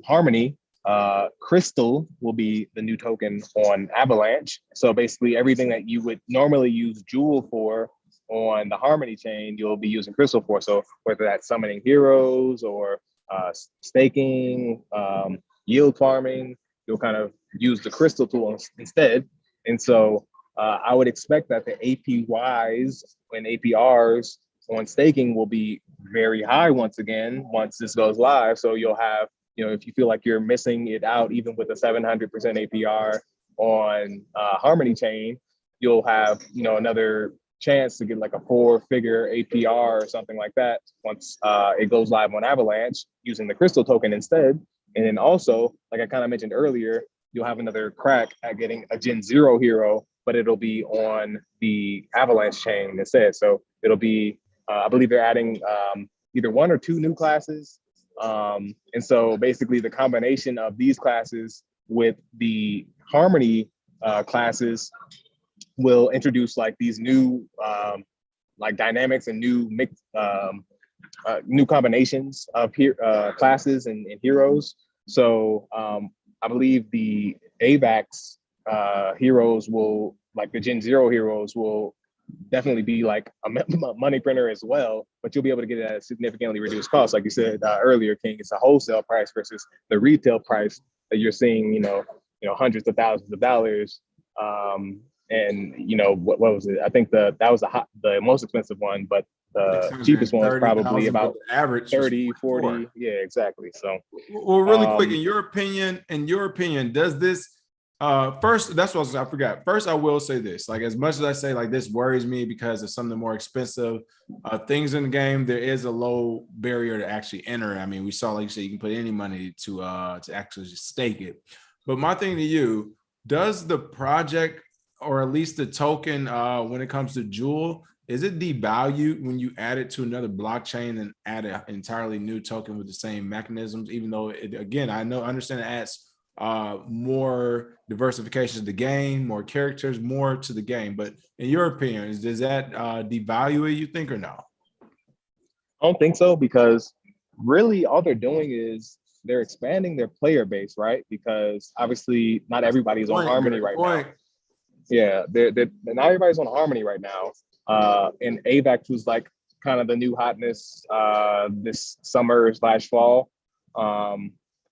S2: Harmony, Crystal will be the new token on Avalanche. So basically everything that you would normally use Jewel for on the Harmony chain, you'll be using Crystal for. So whether that's summoning heroes or staking, yield farming, you'll kind of use the Crystal tool instead. And so I would expect that the APYs and APRs on staking will be very high once again, once this goes live. So you'll have, if you feel like you're missing it out, even with a 700% APR on Harmony chain, you'll have, another chance to get like a 4-figure APR or something like that once it goes live on Avalanche using the Crystal token instead. And then also, like I kind of mentioned earlier, you'll have another crack at getting a Gen 0 hero, but it'll be on the Avalanche chain instead. So it'll be, I believe they're adding either 1 or 2 new classes. And so basically the combination of these classes with the Harmony classes will introduce like these new like dynamics and new new combinations of classes and heroes. So I believe the AVAX heroes will, like the Gen 0 heroes will definitely be like a money printer as well, but you'll be able to get it at a significantly reduced cost. Like you said earlier, King, it's a wholesale price versus the retail price that you're seeing, hundreds of thousands of dollars. And what was it? I think that was the most expensive one, but the cheapest one was probably about
S1: average
S2: 30, 40. Yeah, exactly. So,
S1: well, really quick, in your opinion, does this first, that's what I forgot. First, I will say this, like, as much as I say like this worries me because of some of the more expensive things in the game, there is a low barrier to actually enter. I mean, we saw, like you said, you can put any money to actually just stake it. But my thing to you, Does the project, or at least the token, when it comes to Jewel, is it devalued when you add it to another blockchain and add an entirely new token with the same mechanisms? Even though, again, I understand it adds more diversification to the game, more characters, more to the game. But in your opinion, does that devalue it, you think, or no?
S2: I don't think so, because really all they're doing is they're expanding their player base, right? Because obviously not everybody's on Harmony right now. Yeah, they're not everybody's on Harmony right now. And AVAX was like kind of the new hotness this summer / fall.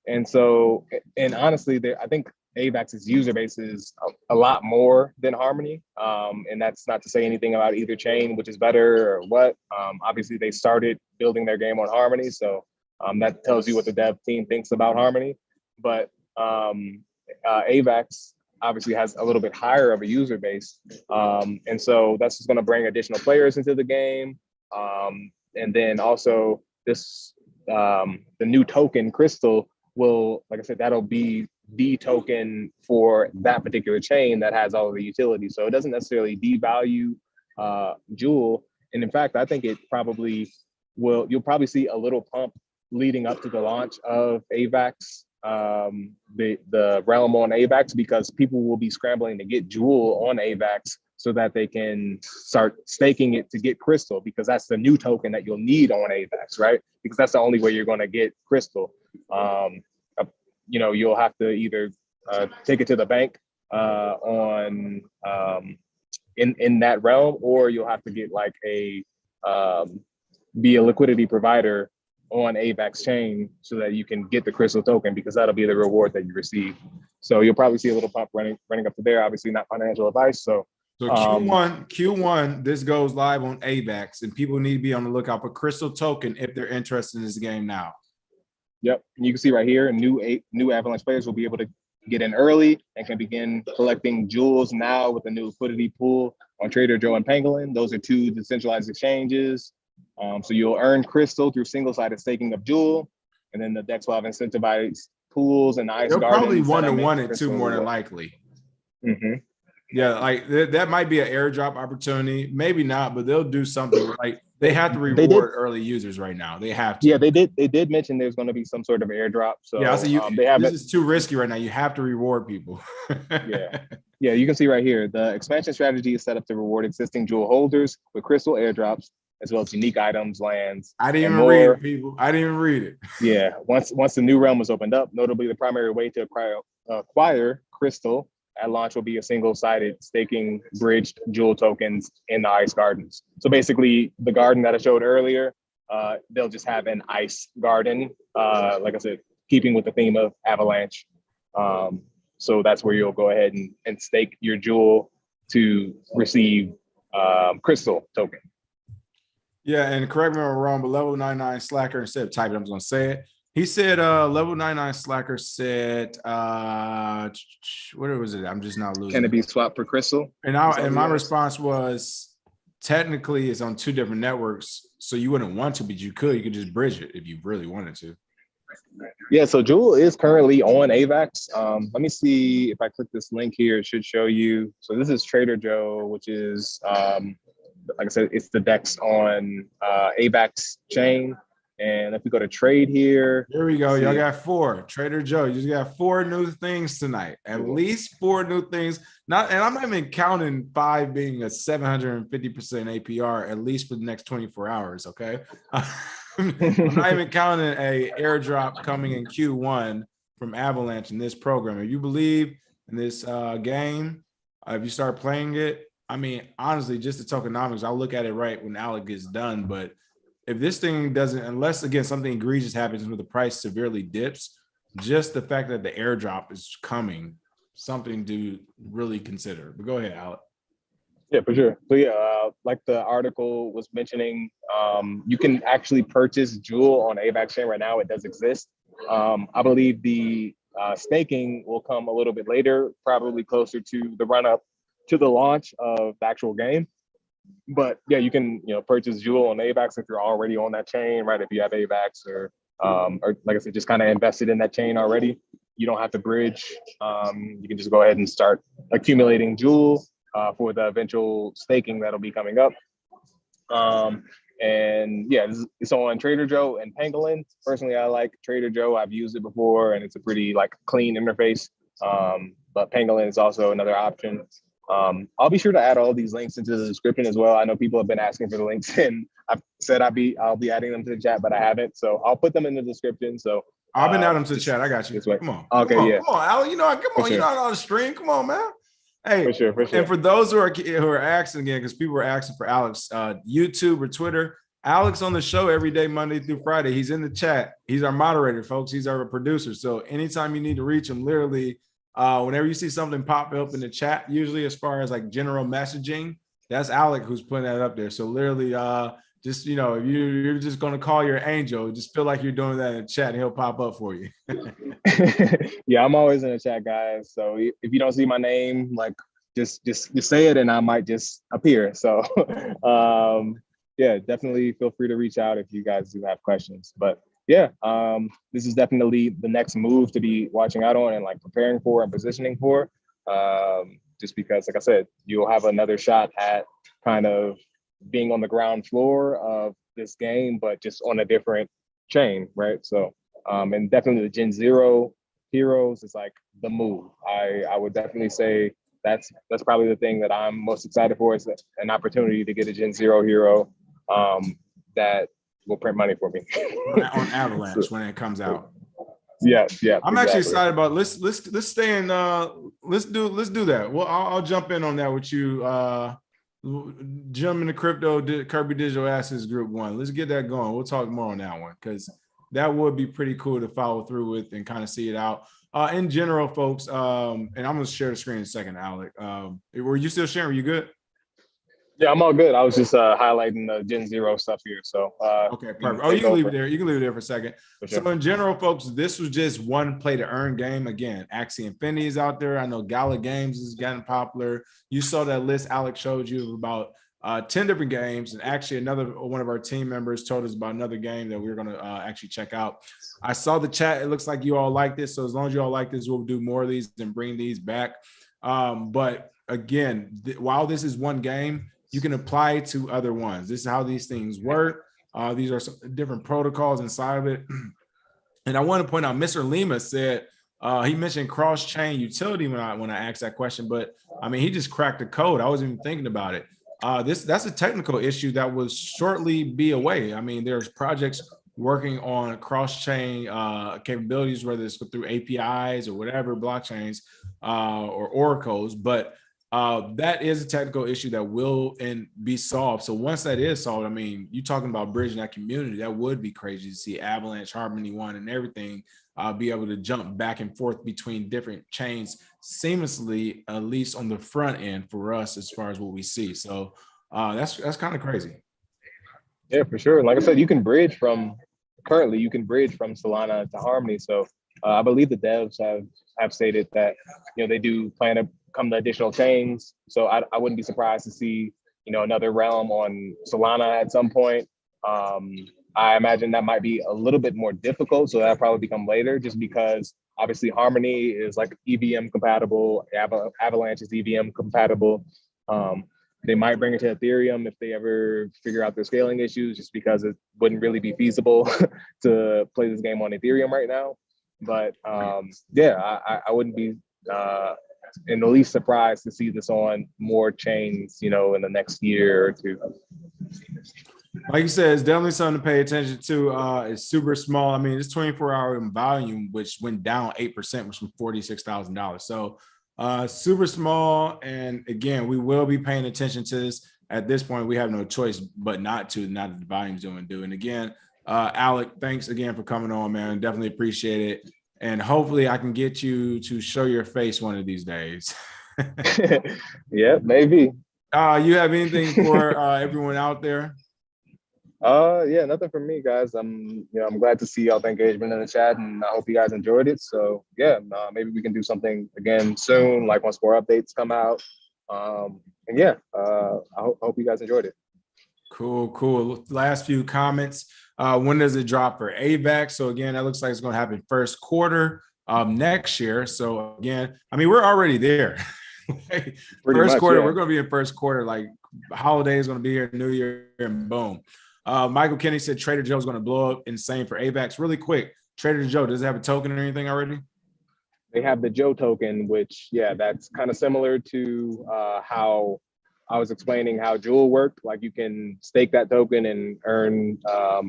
S2: And so, and honestly, I think AVAX's user base is a lot more than Harmony. And that's not to say anything about either chain, which is better or what. Obviously, they started building their game on Harmony. So that tells you what the dev team thinks about Harmony. But AVAX obviously has a little bit higher of a user base. And so that's just going to bring additional players into the game. And then also this, the new token, Crystal, will, like I said, that'll be the token for that particular chain that has all of the utility. So it doesn't necessarily devalue Jewel. And in fact, I think it probably will, you'll probably see a little pump leading up to the launch of AVAX, the realm on AVAX, because people will be scrambling to get Jewel on AVAX so that they can start staking it to get Crystal, because that's the new token that you'll need on AVAX, right? Because that's the only way you're going to get Crystal. You know, you'll have to either take it to the bank in that realm, or you'll have to get like be a liquidity provider on AVAX chain so that you can get the Crystal token, because that'll be the reward that you receive. So you'll probably see a little pump running up to there. Obviously not financial advice. So
S1: Q1, this goes live on AVAX, and people need to be on the lookout for Crystal token if they're interested in this game now.
S2: Yep, and you can see right here, new Avalanche players will be able to get in early and can begin collecting jewels now with a new liquidity pool on Trader Joe and Pangolin. Those are two decentralized exchanges. So you'll earn Crystal through single-sided staking of Jewel, and then the DEX will have incentivized pools and ice gardens.
S1: They'll probably one it too, more than likely.
S2: Mm-hmm.
S1: Yeah, like that might be an airdrop opportunity. Maybe not, but they'll do something. Like they have to reward early users right now. They have to.
S2: Yeah, they did mention there's going to be some sort of airdrop. So
S1: yeah, this is too risky right now. You have to reward people.
S2: Yeah, you can see right here, the expansion strategy is set up to reward existing Jewel holders with Crystal airdrops, as well as unique items, lands.
S1: I didn't even read it, people. I didn't even read it.
S2: Yeah, once the new realm was opened up, notably the primary way to acquire Crystal at launch will be a single-sided staking bridged Jewel tokens in the ice gardens. So basically, the garden that I showed earlier, they'll just have an ice garden, like I said, keeping with the theme of Avalanche. So that's where you'll go ahead and stake your Jewel to receive Crystal token.
S1: Yeah, and correct me if I'm wrong, but level 99 Slacker, instead of typing, I'm just going to say it. He said, level 99 Slacker said, what was it? I'm just not losing.
S2: Can it be swapped for Crystal?
S1: And my response was, technically it's on two different networks, so you wouldn't want to, but you could just bridge it if you really wanted to.
S2: Yeah, so Jewel is currently on AVAX. Let me see if I click this link here, it should show you. So this is Trader Joe, which is, like I said, it's the DEX on AVAX chain. And if we go to trade here.
S1: Here we go. Y'all got 4. Trader Joe, you just got 4 new things tonight. At least 4 new things. And I'm not even counting 5 being a 750% APR, at least for the next 24 hours, okay? I'm not even counting a airdrop coming in Q1 from Avalanche in this program. If you believe in this game, if you start playing it, I mean, honestly, just the tokenomics, I'll look at it right when Alec gets done. But if this thing doesn't, unless, again, something egregious happens where the price severely dips, just the fact that the airdrop is coming, something to really consider. But go ahead, Alec.
S2: Yeah, for sure. So yeah, like the article was mentioning, you can actually purchase Jewel on AVAX chain right now. It does exist. I believe the staking will come a little bit later, probably closer to the run up to the launch of the actual game. But yeah, you can purchase Jewel on AVAX if you're already on that chain, right? If you have AVAX or like I said, just kind of invested in that chain already. you don't have to bridge. You can just go ahead and start accumulating Jewel for the eventual staking that'll be coming up. And yeah, it's on Trader Joe and Pangolin. Personally, I like Trader Joe. I've used it before, and it's a pretty like clean interface. But Pangolin is also another option. I'll be sure to add all these links into the description as well. I know people have been asking for the links, and I've said I'll be adding them to the chat, but I haven't. So I'll put them in the description. So
S1: I've been adding them to the chat. I got you. Come on.
S2: Okay,
S1: come on,
S2: yeah.
S1: Come on, Al. You know, come on. Sure. You're not on the stream. Come on, man. Hey,
S2: for sure.
S1: And for those who are asking again, because people were asking for Alex, YouTube or Twitter, Alex on the show every day, Monday through Friday. He's in the chat. He's our moderator, folks. He's our producer. So anytime you need to reach him, literally, whenever you see something pop up in the chat, usually as far as like general messaging, that's Alex who's putting that up there. So literally, just, you know, if you're just going to call your angel, just feel like you're doing that in the chat and he'll pop up for you.
S2: Yeah, I'm always in the chat, guys. So if you don't see my name, like just say it and I might just appear. So yeah, definitely feel free to reach out if you guys do have questions. But yeah, this is definitely the next move to be watching out on and like preparing for and positioning for. Just because, like I said, you'll have another shot at kind of being on the ground floor of this game, but just on a different chain, right? So, and definitely the Gen Zero heroes is like the move. I would definitely say that's probably the thing that I'm most excited for, is an opportunity to get a Gen Zero hero that will print money for me
S1: on Avalanche when it comes out.
S2: Yeah.
S1: I'm actually excited about. Let's stay in. Let's do that. Well, I'll jump in on that with you. Jump in the crypto Kirby Digital Assets Group 1. Let's get that going. We'll talk more on that one because that would be pretty cool to follow through with and kind of see it out. In general, folks, and I'm going to share the screen in a second, Alec. Were you still sharing? Were you good?
S2: Yeah, I'm all good. I was just highlighting the Gen Zero stuff here. So
S1: okay, perfect. You can leave it there. You can leave it there for a second.
S2: For sure.
S1: So in general, folks, this was just one play to earn game. Again, Axie Infinity is out there. I know Gala Games is getting popular. You saw that list Alex showed you of about 10 different games. And actually another one of our team members told us about another game that we're going to actually check out. I saw the chat. It looks like you all like this. So as long as you all like this, we'll do more of these and bring these back. But again, while this is one game, you can apply it to other ones. This is how these things work. These are some different protocols inside of it. And I want to point out, Mr. Lima said, he mentioned cross-chain utility when I asked that question, but I mean, he just cracked the code. I wasn't even thinking about it. That's a technical issue that will shortly be away. I mean, there's projects working on cross-chain capabilities, whether it's through APIs or whatever, blockchains or oracles, but that is a technical issue that will be solved. So once that is solved, I mean, you're talking about bridging that community. That would be crazy to see Avalanche, Harmony One, and everything be able to jump back and forth between different chains seamlessly, at least on the front end for us as far as what we see. So that's kind of crazy.
S2: Yeah, for sure. Like I said, you can bridge from Solana to Harmony. So I believe the devs have stated that, you know, they do plan to come to additional chains. So I wouldn't be surprised to see, you know, another realm on Solana at some point. I imagine that might be a little bit more difficult. So that'll probably become later, just because obviously Harmony is like EVM compatible. Avalanche is EVM compatible. They might bring it to Ethereum if they ever figure out their scaling issues, just because it wouldn't really be feasible to play this game on Ethereum right now. But yeah, I wouldn't be in the least surprised to see this on more chains, you know, in the next year or two.
S1: Like you said, it's definitely something to pay attention to. It's super small. I mean, it's 24-hour in volume, which went down 8%, which was $46,000. So super small. And again, we will be paying attention to this. At this point, we have no choice but not to, now that the volume's doing. And again, Alec, thanks again for coming on, man. Definitely appreciate it. And hopefully I can get you to show your face one of these days.
S2: Yeah, maybe.
S1: You have anything for everyone out there?
S2: Yeah, nothing from me, guys. I'm glad to see all the engagement in the chat, and I hope you guys enjoyed it. So yeah, maybe we can do something again soon, like once more updates come out. And yeah, I hope you guys enjoyed it.
S1: Cool. Last few comments. When does it drop for AVAX? So again, that looks like it's going to happen first quarter. next year. So again, I mean, we're already there.
S2: Pretty
S1: First
S2: much,
S1: quarter,
S2: yeah.
S1: we're going to be in first quarter, like holiday is going to be here, New Year, and boom. Michael Kenny said Trader Joe's going to blow up insane for AVAX. Really quick, Trader Joe, does it have a token or anything already?
S2: They have the Joe token, which, yeah, that's kind of similar to how I was explaining how Jewel worked. Like you can stake that token and earn a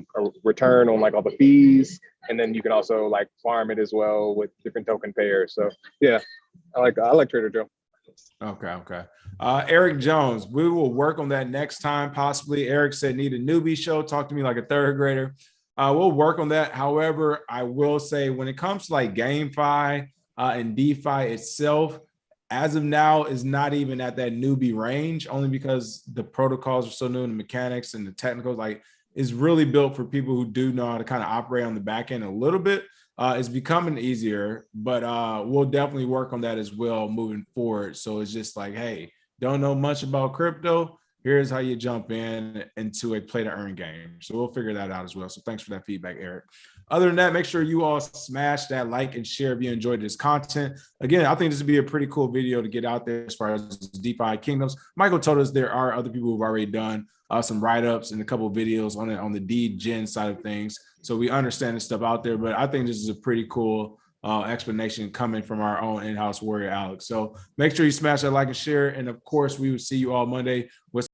S2: return on like all the fees. And then you can also like farm it as well with different token pairs. So yeah, I like Trader Joe.
S1: Okay. Eric Jones, we will work on that next time, possibly. Eric said, need a newbie show. Talk to me like a third grader. We'll work on that. However, I will say when it comes to like GameFi and DeFi itself, as of now, is not even at that newbie range, only because the protocols are so new and the mechanics and the technicals, like, is really built for people who do know how to kind of operate on the back end a little bit. It's becoming easier, but we'll definitely work on that as well moving forward. So it's just like, hey, don't know much about crypto. Here's how you jump into a play to earn game. So we'll figure that out as well. So thanks for that feedback, Eric. Other than that, make sure you all smash that like and share if you enjoyed this content. Again, I think this would be a pretty cool video to get out there as far as DeFi Kingdoms. Michael told us there are other people who've already done some write-ups and a couple of videos on the DGen side of things. So we understand this stuff out there, but I think this is a pretty cool explanation coming from our own in-house warrior, Alex. So make sure you smash that like and share. And of course, we will see you all Monday with